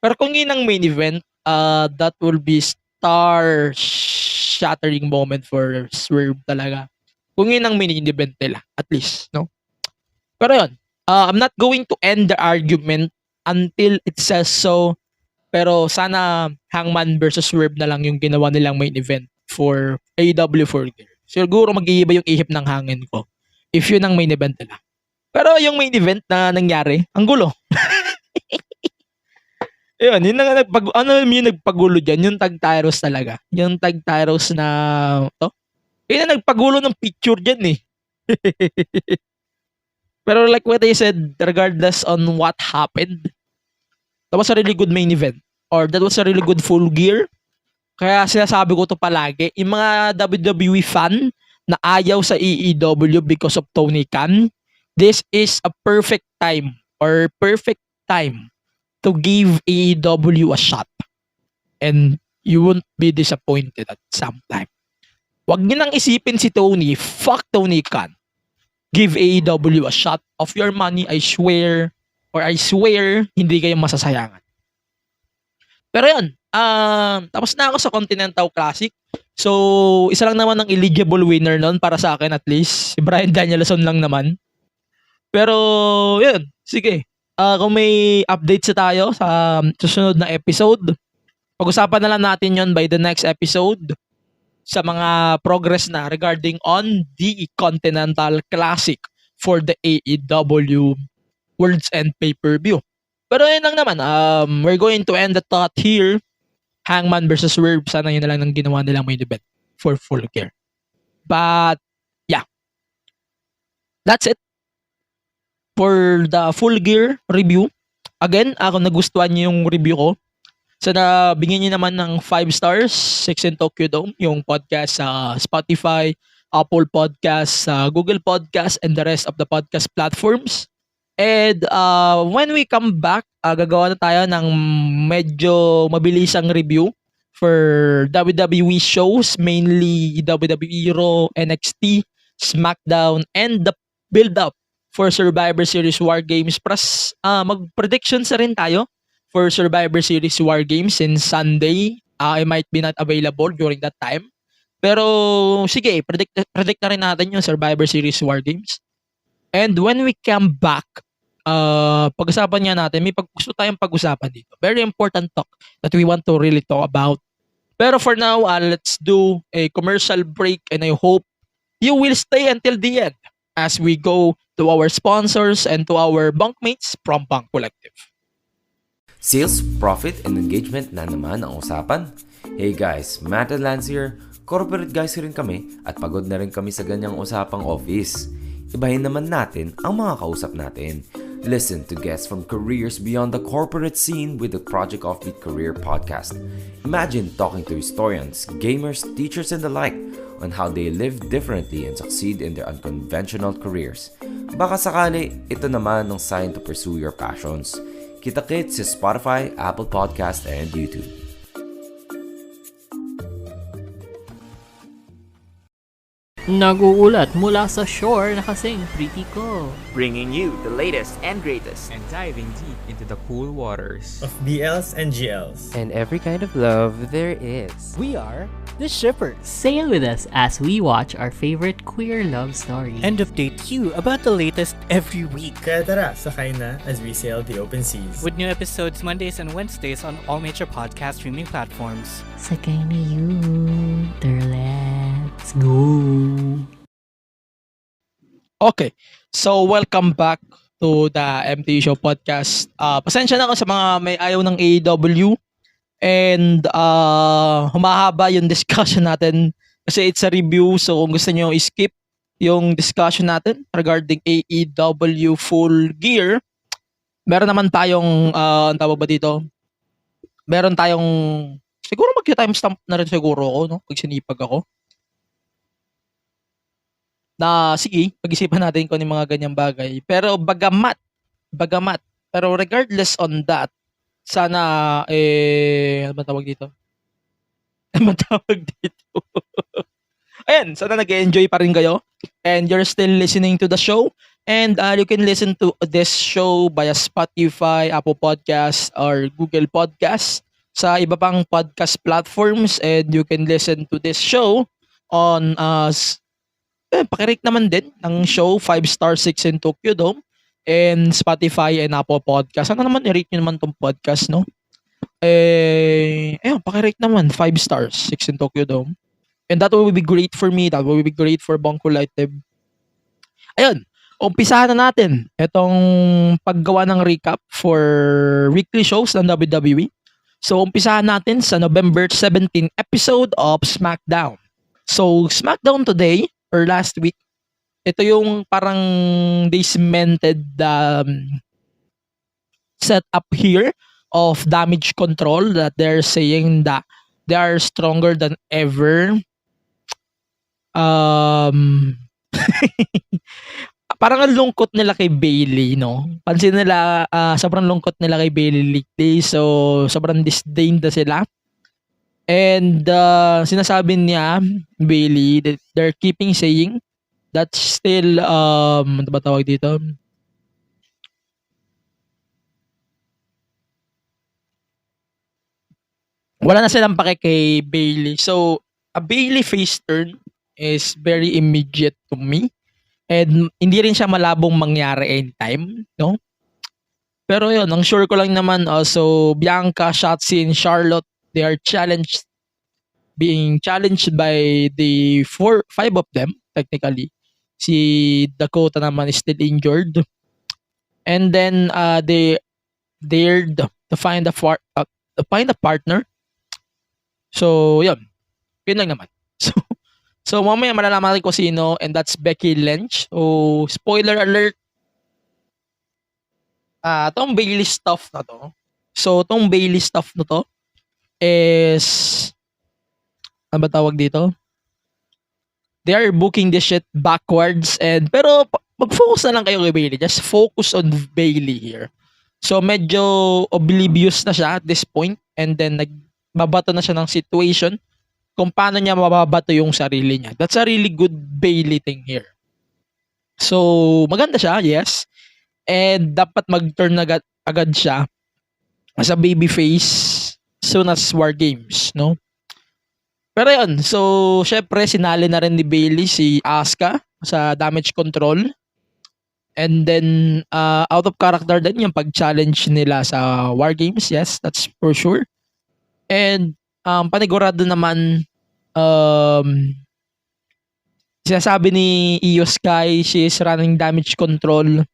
Pero kung yun ang main event, that will be star-shattering moment for Swerve talaga. Kung yun ang main event nila, at least, no? Pero yun, I'm not going to end the argument until it says so. Pero sana Hangman versus Swerve na lang yung ginawa nilang main event for AEW for Gear. Siguro mag-iiba yung ihip ng hangin ko if yun ang main event nila. Pero yung main event na nangyari, ang gulo. Yun na yung nagpagulo dyan, yung tag Tyros talaga. Yung tag Tyros na, yun na nagpagulo ng picture dyan eh. Pero like what I said, regardless on what happened, that was a really good main event. Or that was a really good Full Gear. Kaya sinasabi ko to palagi, yung mga WWE fan na ayaw sa AEW because of Tony Khan, this is a perfect time to give AEW a shot. And you won't be disappointed at some time. Wag niyo nang isipin si Tony, fuck Tony Khan. Give AEW a shot of your money, I swear, hindi kayo masasayangan. Pero yun, tapos na ako sa Continental Classic. So, isa lang naman ang eligible winner nun para sa akin at least. Si Bryan Danielson lang naman. Pero, yun, sige. Kung may updates tayo sa susunod na episode, pag-usapan na lang natin yon by the next episode sa mga progress na regarding on the Continental Classic for the AEW World's End pay-per-view. Pero yun lang naman, we're going to end the thought here. Hangman versus Swerve, sana yun na lang ng ginawa nilang main event for Full Gear. But, yeah. That's it for the Full Gear review. Again, kung nagustuhan niyo yung review ko, sana bigyan niyo naman ng 5 stars, 6 in Tokyo Dome, yung podcast sa Spotify, Apple Podcasts, Google Podcasts, and the rest of the podcast platforms. And when we come back, gagawa na tayo ng medyo mabilisang review for WWE shows, mainly WWE Raw, NXT, SmackDown, and the build-up for Survivor Series War Games. Plus, mag-predictions na rin tayo for Survivor Series War Games since Sunday. I might be not available during that time. Pero, sige, predict na rin natin yung Survivor Series War Games. And when we come back, pag-usapan niya natin, may gusto tayong pag-usapan dito. Very important talk that we want to really talk about. Pero for now, let's do a commercial break and I hope you will stay until the end as we go to our sponsors and to our bunkmates from Bunk Collective. Sales, profit, and engagement na naman ang usapan? Hey guys, Matt and Lance here. Corporate guys rin kami at pagod na rin kami sa ganyang usapang office. Ibahin naman natin ang mga kausap natin. Listen to guests from careers beyond the corporate scene with the Project Offbeat Career Podcast. Imagine talking to historians, gamers, teachers, and the like on how they live differently and succeed in their unconventional careers. Baka sakali, ito naman ang sign to pursue your passions. Kita-kits sa Spotify, Apple Podcast, and YouTube. Naguulat mula sa shore na kasing Pretty Ko. Bringing you the latest and greatest. And diving deep into the cool waters of BLs and GLs. And every kind of love there is. We are the Shippers. Sail with us as we watch our favorite queer love story. And update you about the latest every week. Kaya tara, sakay na as we sail the open seas. With new episodes Mondays and Wednesdays on all major podcast streaming platforms. Sakay na you. Let's go. Okay. So, welcome back to the MT Show Podcast. Pasensya na ako sa mga may ayaw ng AEW. And humahaba yung discussion natin kasi it's a review. So, kung gusto nyo skip yung discussion natin regarding AEW Full Gear, Meron naman tayong, ang tawag ba dito? Meron tayong, siguro mag-timestamp na rin siguro ako, no? Pag sinipag ako. Na, sige, pag-isipan natin kung ano yung mga ganyang bagay. Pero bagamat, pero regardless on that, sana, ano ba tawag dito? Ano ba tawag dito? Ayan, sana nag-enjoy pa rin kayo. And you're still listening to the show. And you can listen to this show via Spotify, Apple Podcasts, or Google Podcasts sa iba pang podcast platforms. And you can listen to this show on pakirate naman din ng show 5 Star 6 in Tokyo Dome and Spotify and Apple Podcasts. Sana naman i-rate nyo naman tong podcast, no? Ayun, pakirate naman 5 stars 6 in Tokyo Dome. And that will be great for me. That will be great for Bangko Live. Ayun, umpisahan na natin itong paggawa ng recap for weekly shows ng WWE. So, umpisahan natin sa November 17 episode of SmackDown. So, SmackDown today, or last week, ito yung parang they cemented setup here of Damage Control that they're saying that they are stronger than ever. Parang ang lungkot nila kay Bayley, no? Pansin nila, sobrang lungkot nila kay Bayley lately. So, sobrang disdain na sila. And sinasabi niya, Bayley, that they're keeping saying that still, ano ba tawag dito? Wala na silang pake kay Bayley. So, a Bayley face turn is very immediate to me. And hindi rin siya malabong mangyari anytime, no? Pero yun, ang sure ko lang naman also, Bianca, Shotzi, and Charlotte, they are being challenged by the 5 of them, technically. Si Dakota naman is still injured. And then, they dared to find a partner. So, yun. Yun lang naman. So mamaya malalaman natin kung sino, and that's Becky Lynch. So, spoiler alert. Tong Bayley stuff na to. So, tong Bayley stuff na to is, ano ba tawag dito? They are booking this shit backwards, pero mag-focus na lang kayo kay Bayley. Just focus on Bayley here. So, medyo oblivious na siya at this point, and then nagbabato na siya ng situation kung paano niya mababato yung sarili niya. That's a really good Bayley thing here. So, maganda siya, yes. And dapat mag-turn agad siya as a babyface soon as War Games, no? Pero yun, so, syempre, sinali na rin ni Bayley si Asuka sa Damage Control. And then, out of character din yung pag-challenge nila sa War Games, yes, that's for sure. And, panigurado naman, sinasabi ni Io Sky, she is running Damage Control.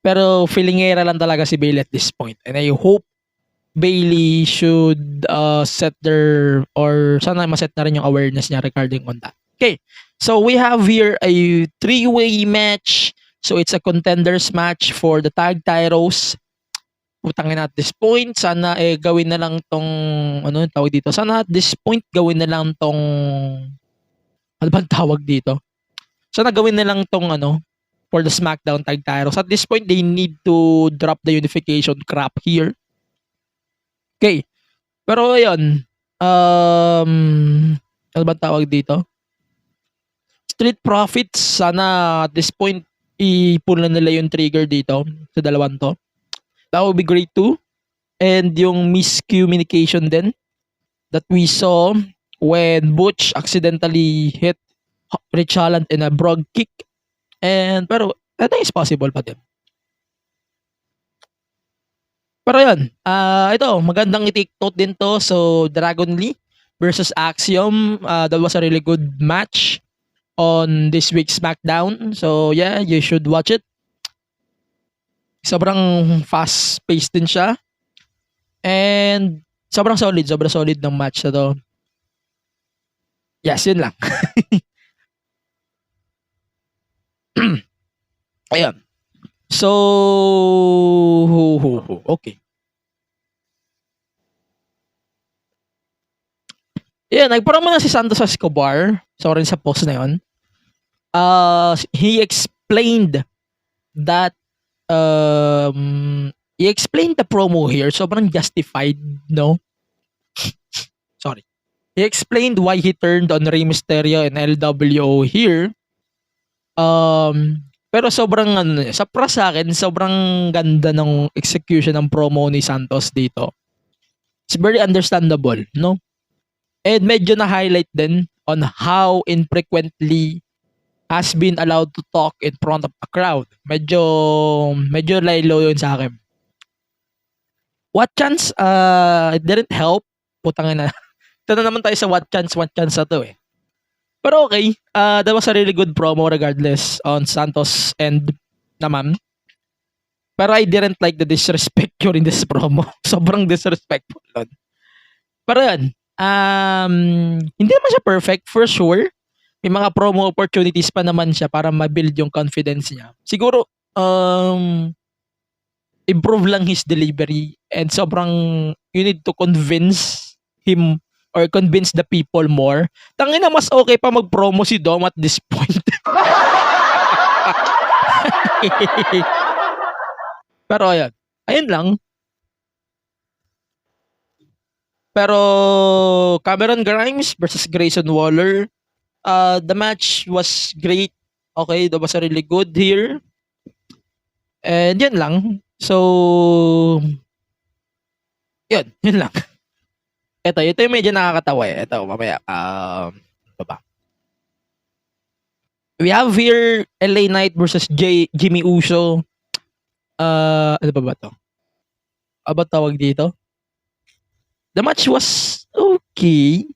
Pero feelingera lang talaga si Bayley at this point. And I hope Bayley should sana maset na rin yung awareness niya regarding on that. Okay, so we have here a 3-way match. So it's a contenders match for the tag titles. Utangin at this point, sana gawin na lang tong, ano tawag dito? Sana at this point, gawin na lang tong, ano bang tawag dito? Sana gawin na lang tong, for the SmackDown tag titles. At this point, they need to drop the unification crap here. Okay. Pero ayun, ano bang tawag dito? Street Profits, sana at this point, i-pull na nila yung trigger dito sa dalawang to. That would be great too. And yung miscommunication din that we saw when Butch accidentally hit Rich Holland in a brogue kick. Pero I think it's possible pa din. Pero yun, ito, magandang i-take note din to. So, Dragon Lee versus Axiom. That was a really good match on this week's SmackDown. So, yeah, you should watch it. Sobrang fast-paced din siya. And sobrang solid ng match na to. Yes, yun lang. Ayun. So, okay. Yeah, nagpromo na si Santos Escobar. Sorry sa post na yun. He explained that he explained the promo here. Sobrang justified, no? Sorry. He explained why he turned on Rey Mysterio and LWO here. Pero sobrang sa akin, sobrang ganda ng execution ng promo ni Santos dito. It's very understandable, no? And medyo na-highlight din on how infrequently has been allowed to talk in front of a crowd. Medyo laylo yun sa akin. What chance? It didn't help. Putang ina. Ito na naman tayo sa what chance na to eh. Pero okay, that was a really good promo regardless on Santos and naman. Pero I didn't like the disrespect during this promo. Sobrang disrespectful nun. Pero yan, hindi naman siya perfect for sure. May mga promo opportunities pa naman siya para ma-build yung confidence niya. Siguro, improve lang his delivery and sobrang you need to convince him or convince the people more. Tangina, mas okay pa mag-promo si Dom at this point. Pero ayan. Ayun lang. Pero Cameron Grimes versus Grayson Waller. The match was great. Okay, that was really good here. And yan lang. So, yun lang. Ito yung medyo nakakatawa eh. Ito, mamaya. Baba. We have here LA Knight versus Jimmy Uso. Ano ba to? Ano tawag dito? The match was okay.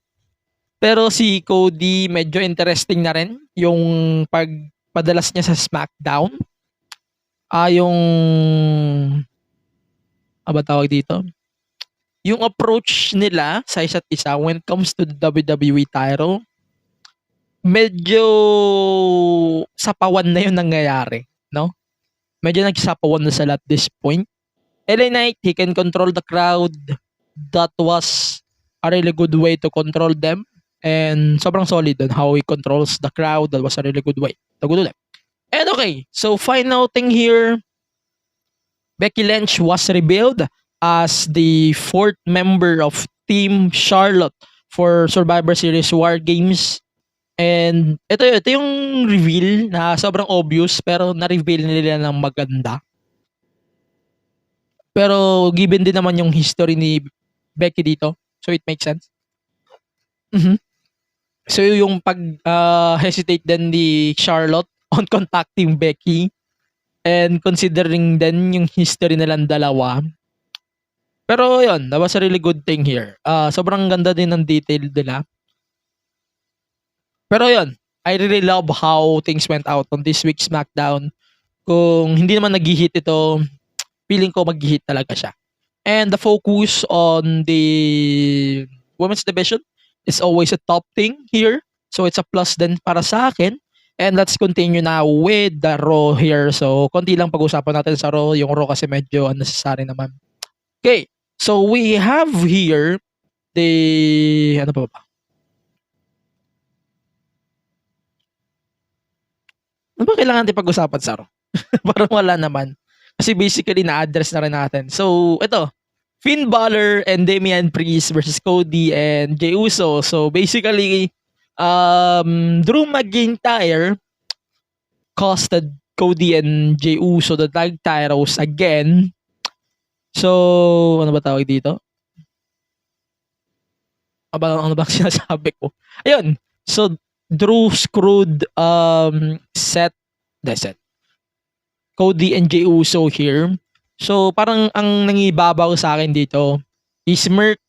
Pero si Cody medyo interesting na rin yung pagpadalas niya sa SmackDown. Yung ano tawag dito? Yung approach nila sa isa't isa when it comes to the WWE title, medyo sapawan na yung nangyayari, no? Medyo nagsapawan na sila at this point. LA Knight, he can control the crowd. That was a really good way to control them. And sobrang solid on how he controls the crowd. That was a really good way to go to them. And okay, so final thing here. Becky Lynch was revealed as the fourth member of Team Charlotte for Survivor Series War Games. And ito yung reveal na sobrang obvious pero na-reveal nila ng maganda. Pero given din naman yung history ni Becky dito. So it makes sense. So yung hesitate din ni Charlotte on contacting Becky and considering din yung history nilang dalawa. Pero yun, that was a really good thing here. Sobrang ganda din ng detail nila. Pero yun, I really love how things went out on this week's SmackDown. Kung hindi naman nag-hit ito, feeling ko mag-hit talaga siya. And the focus on the women's division is always a top thing here. So it's a plus din para sa akin. And let's continue now with the Raw here. So konti lang pag-usapan natin sa Raw. Yung Raw kasi medyo unnecessary naman. Okay. So we have here the... Ano pa ba? Ano ba kailangan natin pag-usapan sa Raw? Parang wala naman. Kasi basically na-address na rin natin. So ito. Finn Balor and Damian Priest versus Cody and Jey Uso. So basically, Drew McIntyre costed Cody and Jey Uso the tag titles again. So, ano ba tawag dito? Ano ba sinasabi ko? Ayun. So, Drew screwed Seth. Cody and Jey Uso here. So, parang ang nangibabaw sa akin dito, he smirked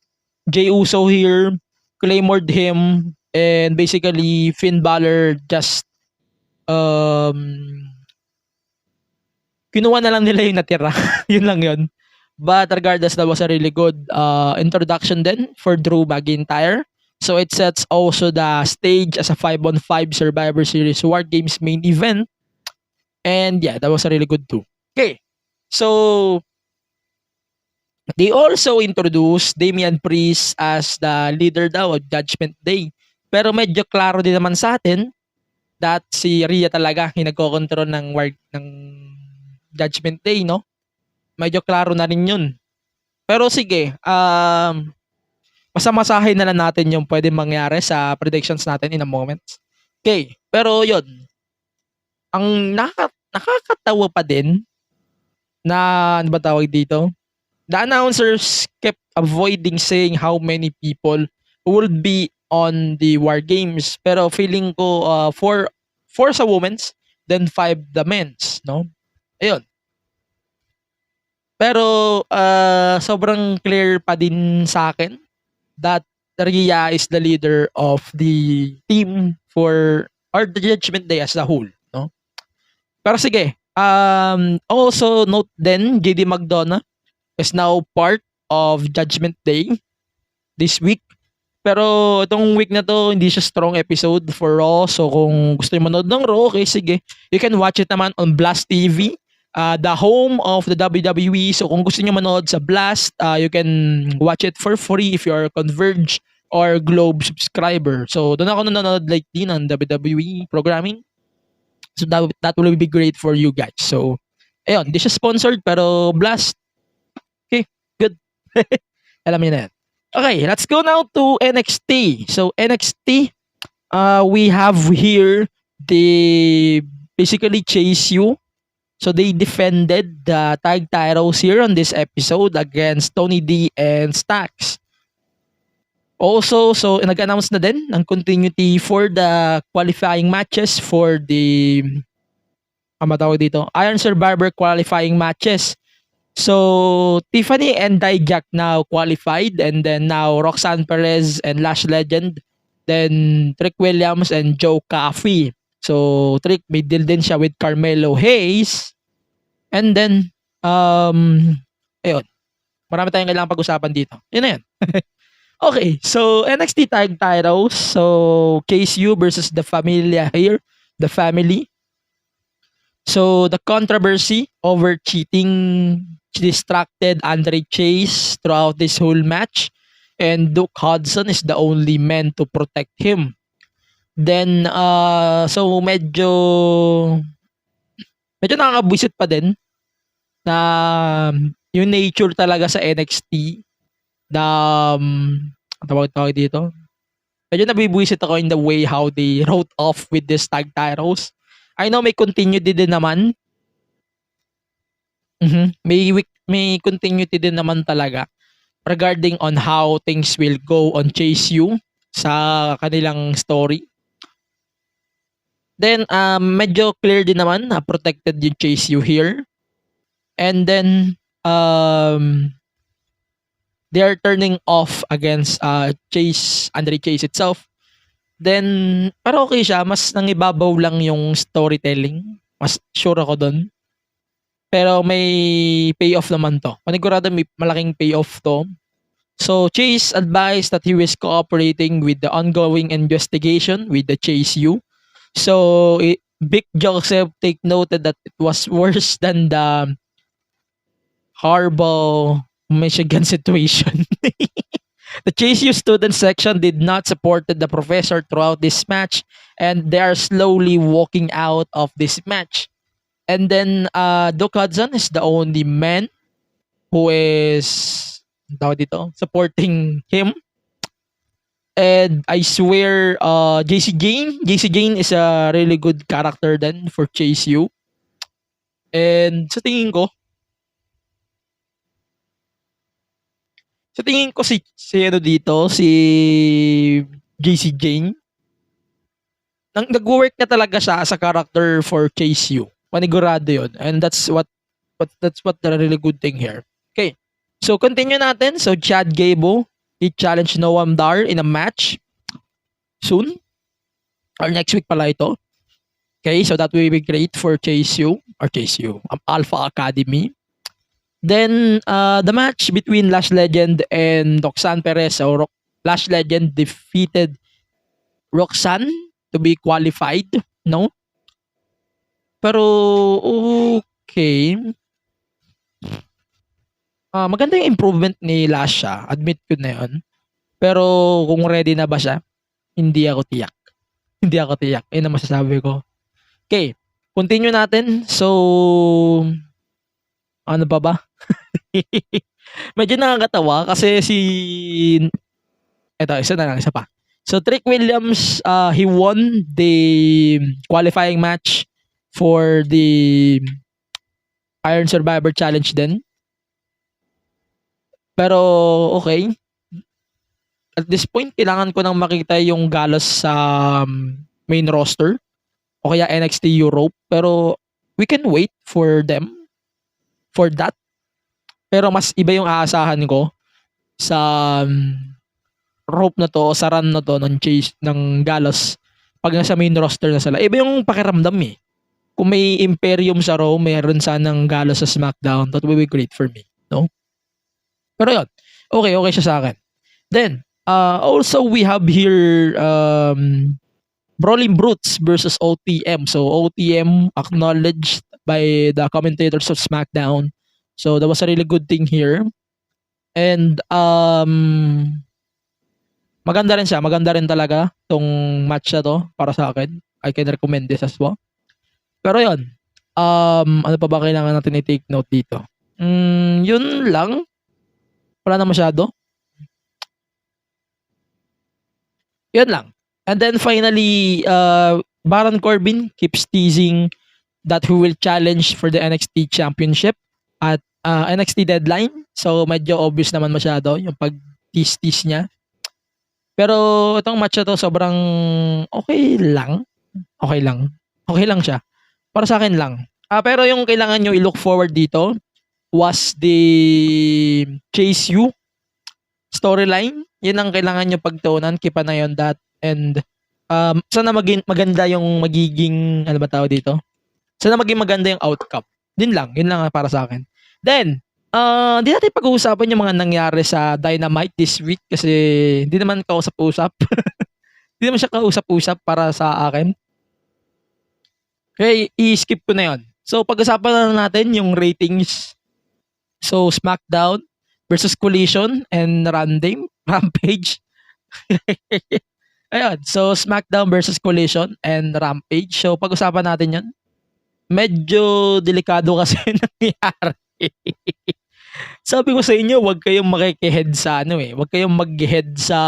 Jey Uso here, claymored him, and basically, Finn Balor just kinuha na lang nila yung natira. Yun lang yun. But regardless, that was a really good introduction then for Drew McIntyre. So, it sets also the stage as a 5-on-5 Survivor Series War Games main event. And yeah, that was a really good too. Okay. So, they also introduced Damian Priest as the leader daw of Judgment Day. Pero medyo klaro din naman sa atin that si Rhea talaga yung nagko-control ng Judgment Day, no? Medyo klaro na rin yun. Pero sige, masamasahin na lang natin yung pwede mangyari sa predictions natin in a moment. Okay, pero yun. Ang nakakatawa pa din na, ano ba tawag dito? The announcers kept avoiding saying how many people will be on the War Games. Pero feeling ko, 4 sa women's, then 5 the men's, no? Ayun. Pero sobrang clear pa din sa akin that Rhea is the leader of the team for or the Judgment Day as a whole, no? Pero sige, also note then JD McDonough is now part of Judgment Day this week. Pero itong week na to, hindi siya strong episode for Raw. So kung gusto niyo manood ng Raw, okay, sige. You can watch it naman on Blast TV, the home of the WWE. So kung gusto niyo manood sa Blast, you can watch it for free if you are a Converge or Globe subscriber. So doon ako nanonood lately ng WWE programming. So that will be great for you guys. So ayun, hindi siya sponsored pero Blast. Okay, good. Alam niyo na yan. Okay, let's go now to NXT. So NXT, we have here the basically Chase U. So they defended the tag titles here on this episode against Tony D and Stax. Also, so nag-announce na din ng continuity for the qualifying matches for the matawag dito, Iron Survivor qualifying matches. So, Tiffany and Dijak now qualified, and then now Roxanne Perez and Lash Legend, then Trick Williams and Joe Coffey. So, Trick may deal din siya with Carmelo Hayes. And then, ayun. Marami tayong kailangang pag-usapan dito. Yun na yan. Okay, so NXT Tag Titles. So, KSU versus the Familia here. The Family. So, the controversy over cheating distracted Andre Chase throughout this whole match, and Duke Hudson is the only man to protect him. Then so medyo nakakabwisit pa din na yung nature talaga sa NXT na tawag dito. Medyo nabibwisit ako in the way how they wrote off with this tag titles. I know may continuity din naman. May continuity din naman talaga regarding on how things will go on Chase U sa kanilang story. Then medyo clear din naman na protected yung Chase U here. And then they are turning off against Andre Chase itself. Then pero okay siya, mas nangibabaw lang yung storytelling. Mas sure ako doon. Pero may payoff naman to. Panigurado may malaking payoff to. So, Chase advised that he was cooperating with the ongoing investigation with the Chase U. So, Vic Joseph noted that it was worse than the horrible Michigan situation. The Chase U student section did not support the professor throughout this match, and they are slowly walking out of this match. And then Duke Hudson is the only man who is supporting him. And I swear JC Jane is a really good character then for Chase U. And sa tingin ko si ano dito, si JC Jane, nag-work na talaga siya as a character for Chase U. Panigurado yun. And that's what the really good thing here. Okay. So, continue natin. So, Chad Gable, he challenged Noam Dar in a match soon. Or next week pala ito. Okay. So, that will be great for Chase U. Alpha Academy. Then, the match between Lash Legend and Roxanne Perez. So, Lash Legend defeated Roxanne to be qualified. No? Pero, okay. maganda yung improvement ni Lasha. Admit ko na yun. Pero kung ready na ba siya, hindi ako tiyak. Hindi ako tiyak. Yun ang masasabi ko. Okay. Continue natin. So, ano pa ba? Medyo nakakatawa kasi isa pa. So, Trick Williams, he won the qualifying match for the Iron Survivor Challenge din. Pero, okay. At this point, kailangan ko nang makita yung Gallows sa main roster o kaya NXT Europe. Pero, we can wait for them for that. Pero mas iba yung aasahan ko sa rope na to o sa run na to ng chase ng Gallows pag nasa main roster na sila. Iba yung pakiramdam eh. Kung may Imperium sa Raw, mayroon sanang Gallows sa SmackDown, that would be great for me. No? Pero yun. Okay siya sa akin. Then, also we have here Brawling Brutes versus OTM. So, OTM acknowledged by the commentators of SmackDown. So, that was a really good thing here. And, maganda rin siya. Maganda rin talaga tong match na to para sa akin. I can recommend this as well. Pero yun. Ano pa ba kailangan natin i-take note dito? Yun lang. Wala na masyado. Yun lang. And then finally, Baron Corbin keeps teasing that he will challenge for the NXT Championship at NXT Deadline. So, medyo obvious naman masyado yung pag-tease niya. Pero itong match na to sobrang okay lang. Okay lang siya. Para sa akin lang. Pero yung kailangan nyo i-look forward dito was the Chase U storyline. Yun ang kailangan nyo pagtuunan. Keep an eye on that. And sana maganda yung magiging, ano ba tawag dito? Sana maging maganda yung outcome. Yun lang para sa akin. Then, di natin pag-uusapan yung mga nangyari sa Dynamite this week kasi hindi naman kausap-usap. Hindi naman siya kausap-usap para sa akin. Okay, i-skip ko na yun. So, pag-usapan na natin yung ratings. So, SmackDown versus Collision and Rampage. Ayun, so SmackDown versus Collision and Rampage. So, pag-usapan natin yun. Medyo delikado kasi nangyari. Sabi ko sa inyo, wag kayong makikihead sa wag kayong mag-head sa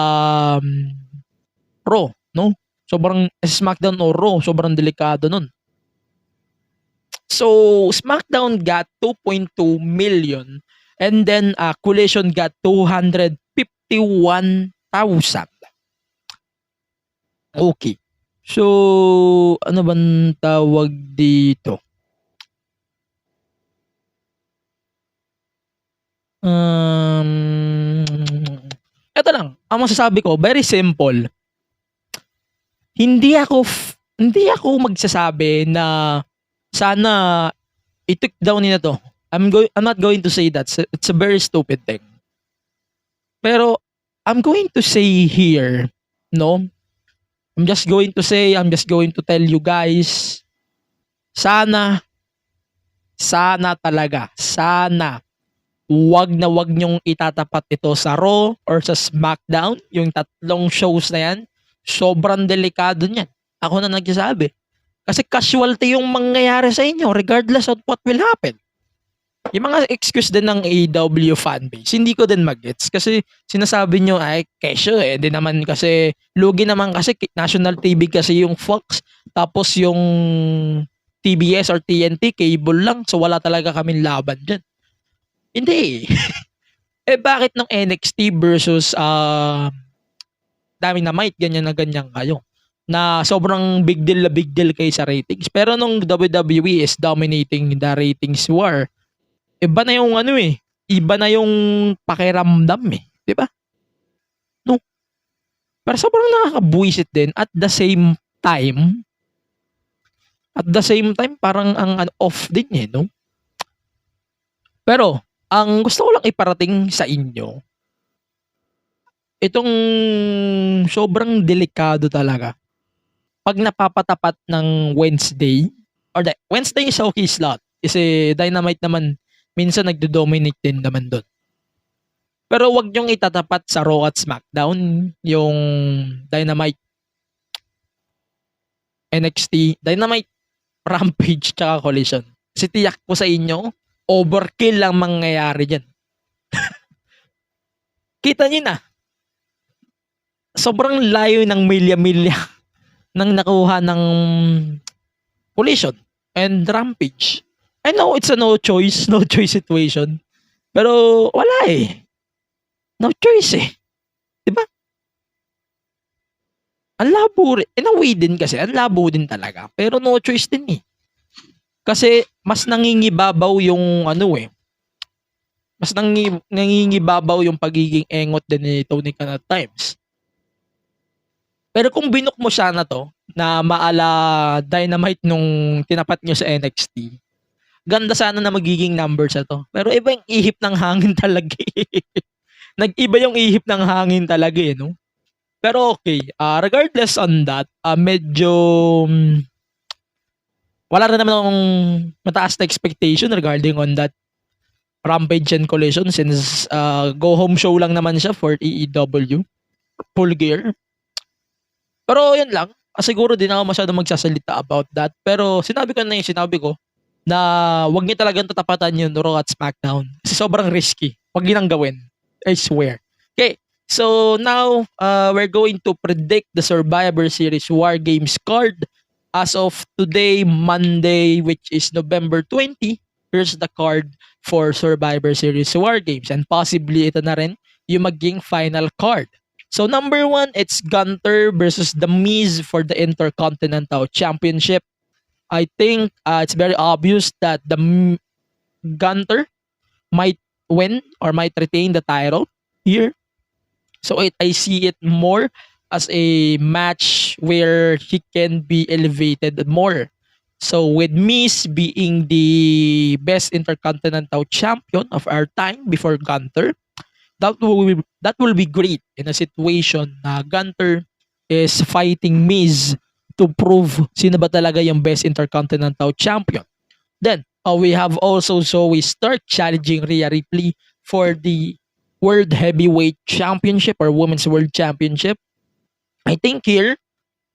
Raw, no? Sobrang SmackDown o Raw, sobrang delikado nun. So, SmackDown got 2.2 million and then Collision got 251,000. Okay. So, ano bang tawag dito? Ito lang. Ang masasabi ko, very simple. Hindi ako magsasabi na sana i-took down nila to. I'm not going to say that. It's a very stupid thing. Pero I'm going to say here, no? I'm just going to tell you guys, sana talaga, wag nyong itatapat ito sa Raw or sa SmackDown, yung tatlong shows na yan, sobrang delikado niyan. Ako na nagsasabi. Kasi casualty yung mangyayari sa inyo regardless of what will happen. Yung mga excuse din ng AEW fanbase, hindi ko din mag-gets. Kasi sinasabi nyo, ay, kesyo di naman kasi, lugi naman kasi, national TV kasi yung Fox, tapos yung TBS or TNT, cable lang, so wala talaga kaming laban dyan. Hindi. Bakit nung NXT versus Dynamite, ganyan na ganyan kayo? Na sobrang big deal kayo sa ratings. Pero nung WWE is dominating the ratings war, iba na yung iba na yung pakiramdam di ba? No. Pero sobrang nakakabuisit din at the same time parang ang off din no? Pero ang gusto ko lang iparating sa inyo, itong sobrang delikado talaga pag napapatapat ng Wednesday is okay slot kasi Dynamite naman minsan nagdo-dominate din naman doon. Pero wag niyong itatapat sa Raw at SmackDown yung Dynamite, NXT, Dynamite, Rampage, tsaka Collision. Kasi tiyak ko sa inyo, overkill lang mangyayari dyan. Kita niyo na. Sobrang layo ng milya-milya nang nakuha ng Collision and Rampage. I know it's a no choice situation. Pero wala eh. No choice eh. Diba? Ang labo rin. In a way din kasi, ang labo din talaga. Pero no choice din eh. Kasi mas nangingibabaw yung mas nangingibabaw yung pagiging engot din ni Tony Khan at times. Pero kung binook mo siya na to, na maala Dynamite nung tinapat nyo sa NXT, ganda sana na magiging numbers na to. Pero iba yung ihip ng hangin talaga eh. Nag-iba yung ihip ng hangin talaga eh, no? Pero okay, regardless on that, medyo wala rin naman akong mataas na expectation regarding on that Rampage and Collision since go home show lang naman siya for AEW. Full gear. Pero yun lang. Siguro din ako masyado magsasalita about that. Pero sinabi ko na wag niyo talagang tatapatan yun Raw at SmackDown. Kasi sobrang risky. Wag niyo nang gawin. I swear. Okay. So now, we're going to predict the Survivor Series War Games card as of today, Monday, which is November 20. Here's the card for Survivor Series War Games. And possibly ito na rin yung maging final card. So number 1, it's Gunther versus The Miz for the Intercontinental Championship. I think it's very obvious that the Gunther might win or might retain the title here. So I see it more as a match where he can be elevated more. So with Miz being the best intercontinental champion of our time before Gunther, that will be great in a situation na Gunther is fighting Miz to prove sino ba talaga yung best intercontinental champion. Then we have also Zoe Stark challenging Rhea Ripley for the World Heavyweight Championship or Women's World Championship. I think here,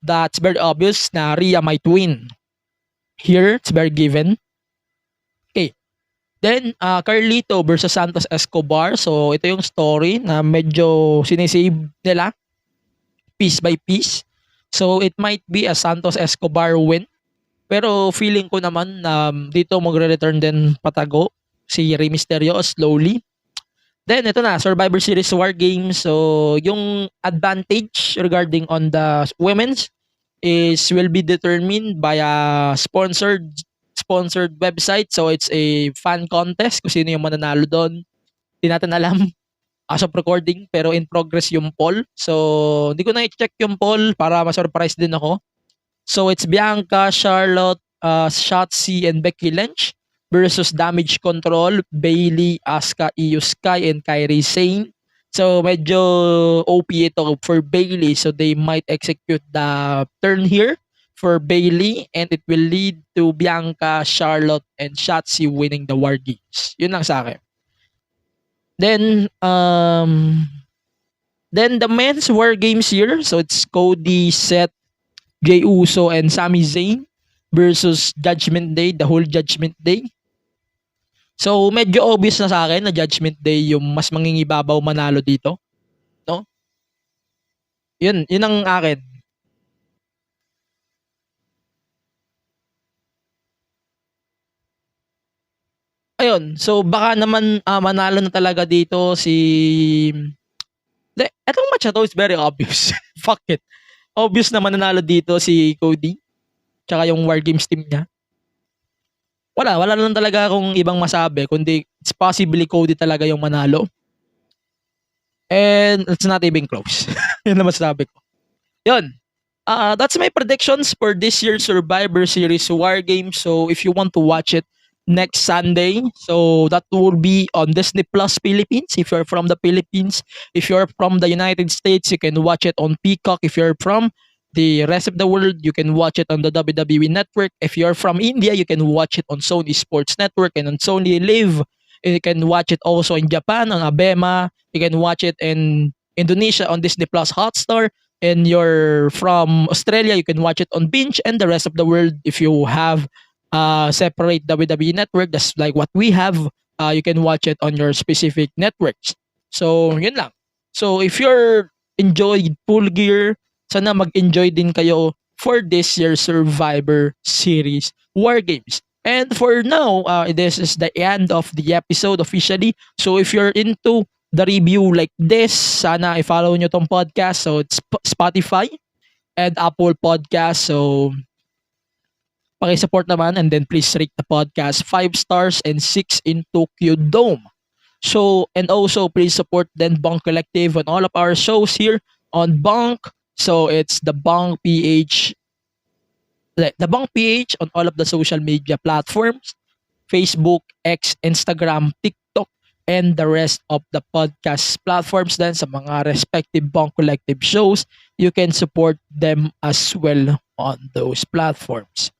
that's very obvious na Rhea might win. Here, it's very given. Okay. Then, Carlito versus Santos Escobar. So, ito yung story na medyo sinisave nila piece by piece. So, it might be a Santos Escobar win. Pero feeling ko naman na dito magre-return din patago si Rey Mysterio slowly. Then, ito na, Survivor Series War Games. So, yung advantage regarding on the women's will be determined by a sponsored website. So, it's a fan contest kung sino yung mananalo doon. Hindi natin alam as of recording, pero in progress yung poll. So, hindi ko na i-check yung poll para ma-surprise din ako. So, it's Bianca, Charlotte, Shotzi, and Becky Lynch versus Damage Control, Bayley, Asuka, Io Sky, and Kairi Sane. So, medyo OP ito for Bayley. So, they might execute the turn here for Bayley and it will lead to Bianca, Charlotte, and Shotzi winning the War Games. Yun lang sa akin. Then the men's War Games here. So, it's Cody, Seth, Jey Uso, and Sami Zayn versus Judgment Day, the whole Judgment Day. So, medyo obvious na sa akin na Judgment Day yung mas mangingibabaw manalo dito. No? Yun ang akin. Ayun, so baka naman manalo na talaga dito si... Etong match na to is very obvious. Fuck it. Obvious na mananalo dito si Cody. Tsaka yung War Games team niya. Wala lang talaga akong ibang masabi, kundi it's possibly Cody talaga yung manalo. And it's not even close. Yun na masabi ko. Yun. That's my predictions for this year's Survivor Series War Games. So if you want to watch it next Sunday, so that will be on Disney Plus Philippines. If you're from the Philippines, if you're from the United States, you can watch it on Peacock. If you're from the rest of the world, you can watch it on the WWE Network. If you're from India, you can watch it on Sony Sports Network and on Sony Live. You can watch it also in Japan on Abema. You can watch it in Indonesia on Disney Plus Hotstar. And you're from Australia, you can watch it on Binge, and the rest of the world, if you have separate WWE network, that's like what we have, you can watch it on your specific networks. So, yun lang. So, if you're enjoyed Full Gear, sana mag-enjoy din kayo for this year's Survivor Series War Games. And for now, this is the end of the episode officially. So, if you're into the review like this, sana i-follow nyo tong podcast. So, it's Spotify and Apple Podcast. So, paki-support naman, and then please rate the podcast 5 stars and 6 in Tokyo Dome. So, and also please support then Bonk Collective on all of our shows here on Bonk. So, it's the Bonk PH on all of the social media platforms, Facebook, X, Instagram, TikTok, and the rest of the podcast platforms then sa mga respective Bonk Collective shows. You can support them as well on those platforms.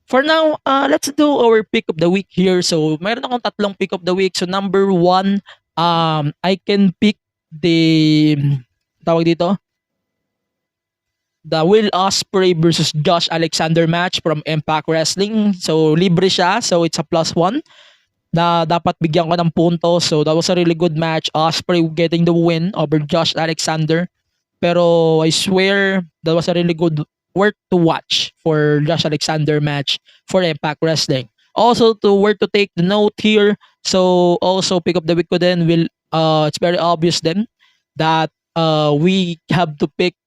For now, let's do our pick of the week here. So, mayroon akong tatlong pick of the week. So, number 1, I can pick the Will Ospreay versus Josh Alexander match from Impact Wrestling. So, libre siya. So, it's a +1 na dapat bigyan ko ng punto. So, that was a really good match. Ospreay getting the win over Josh Alexander. Pero, I swear, that was a really good worth to watch for Josh Alexander match for Impact Wrestling. Also, worth to take the note here. So, also pick up the week ko din will it's very obvious then that we have to pick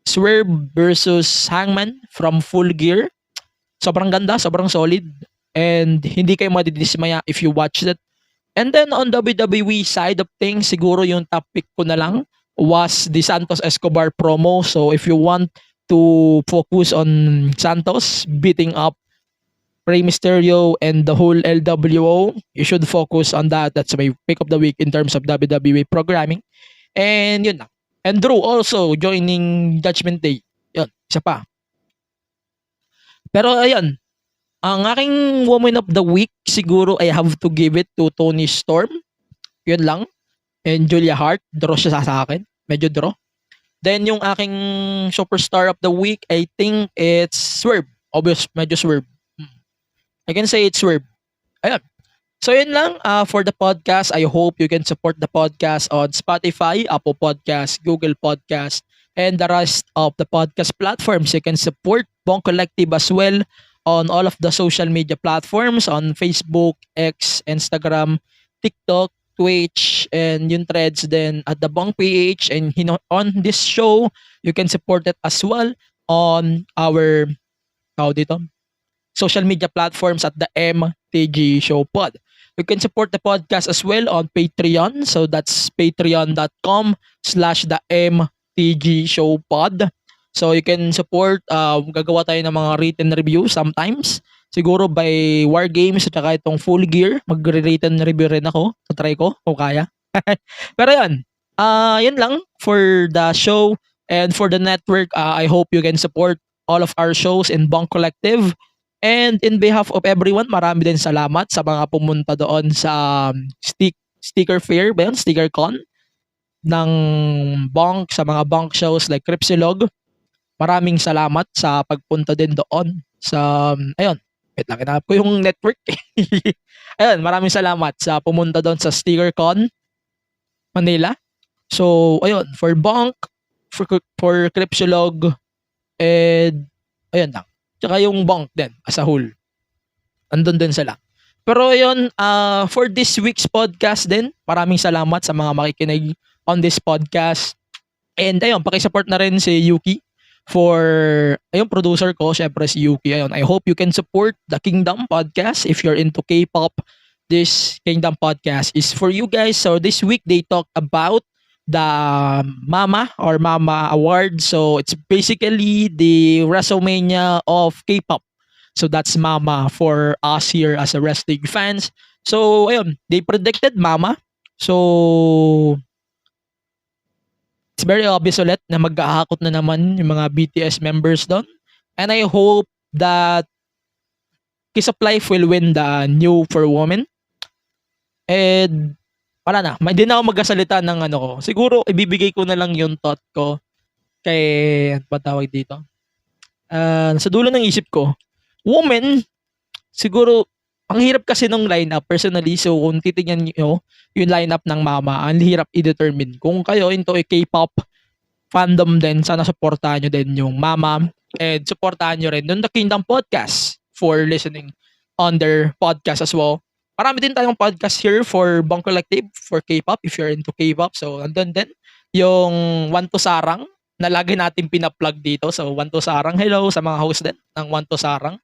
Swerve versus Hangman from Full Gear. Sobrang ganda, sobrang solid, and hindi kayo madidismaya if you watch it. And then on WWE side of things, siguro yung top pick ko na lang was the Santos Escobar promo. So if you want to focus on Santos beating up Rey Mysterio and the whole LWO, you should focus on that. That's my pick of the week in terms of WWE programming. And yun lang. And Drew also joining Judgment Day. Yun, isa pa. Pero ayun, ang aking woman of the week, siguro I have to give it to Toni Storm. Yun lang. And Julia Hart, draw siya sa akin. Medyo draw. Then yung aking superstar of the week, I think it's Swerve. Obvious, medyo Swerve. I can say it's Swerve. Ayun. So yun lang for the podcast. I hope you can support the podcast on Spotify, Apple Podcast, Google Podcast, and the rest of the podcast platforms. You can support Bonk Collective as well on all of the social media platforms, on Facebook, X, Instagram, TikTok, Twitch, and yung threads then at the Bonk PH. And on this show, you can support it as well on our social media platforms at the MTG Show Pod. You can support the podcast as well on Patreon. So that's patreon.com/the MTG Show Pod. So you can support, gagawa tayo ng mga written review sometimes. Siguro by War Games at saka itong Full Gear, mag-written review rin ako. So try ko kung kaya. Pero yun, yun lang for the show and for the network. I hope you can support all of our shows in Bonk Collective. And in behalf of everyone, marami din salamat sa mga pumunta doon sa sticker fair, ba yun? Sticker con ng Bonk, sa mga Bonk shows like Cripsilog. Maraming salamat sa pagpunta din doon sa, ayun, wait lang, kinahap ko yung network. Ayun, maraming salamat sa pumunta doon sa Sticker Con Manila. So, ayun, for Bonk, for Cripsilog, and ayun lang. Tsaka yung Bonk din, as a whole. Andun din sila. Pero ayun, for this week's podcast din, maraming salamat sa mga makikinig on this podcast. And ayun, pakisupport na rin si Yuki for, ayun, producer ko, syempre si Yuki. Ayun, I hope you can support the Kingdom Podcast if you're into K-pop. This Kingdom Podcast is for you guys. So this week, they talk about the Mama or Mama Award. So it's basically the WrestleMania of K-pop. So that's Mama for us here as a wrestling fans. So ayun, they predicted Mama. So it's very obvious ulit na mag-aakot na naman yung mga BTS members doon. And I hope that Kiss of Life will win the New for Women. And wala na, hindi na ako magkasalita ng ano ko. Siguro ibibigay ko na lang yung thought ko kay, ano ba tawag dito? Sa dulo ng isip ko, woman, siguro, ang hirap kasi nung lineup personally. So kung titingnan nyo yung lineup ng mama, ang hirap i-determine. Kung kayo into a K-pop fandom din, sana supportahan nyo din yung mama and supportahan nyo rin yung The Kingdom Podcast for listening on their podcast as well. Marami din tayong podcast here for Bang Collective, for K-pop, if you're into K-pop. So andun din yung One to Sarang na lagi natin pinaplug dito. So One to Sarang, hello sa mga host din ng One to Sarang.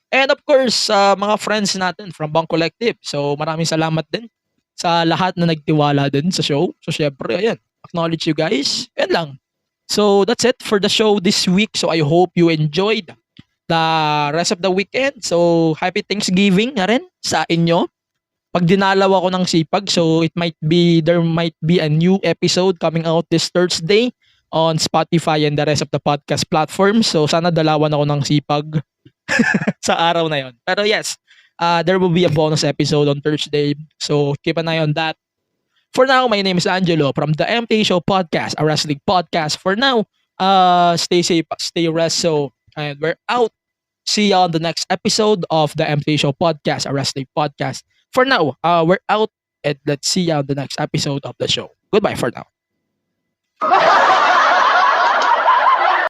And of course, mga friends natin from Bang Collective. So maraming salamat din sa lahat na nagtiwala din sa show. So syempre, ayan, acknowledge you guys. Yan lang. So that's it for the show this week. So I hope you enjoyed the rest of the weekend. So happy Thanksgiving na rin sa inyo. Pag dinalaw ako ng sipag, so there might be a new episode coming out this Thursday on Spotify and the rest of the podcast platforms. So sana dalawan ako ng sipag sa araw na yon. Pero yes, there will be a bonus episode on Thursday. So keep an eye on that. For now, my name is Angelo from the MTA Show Podcast, a wrestling podcast. For now, stay safe, stay rest. So, and we're out. See you on the next episode of the MTA Show Podcast, a wrestling podcast. For now, we're out, and let's see you on the next episode of the show. Goodbye for now.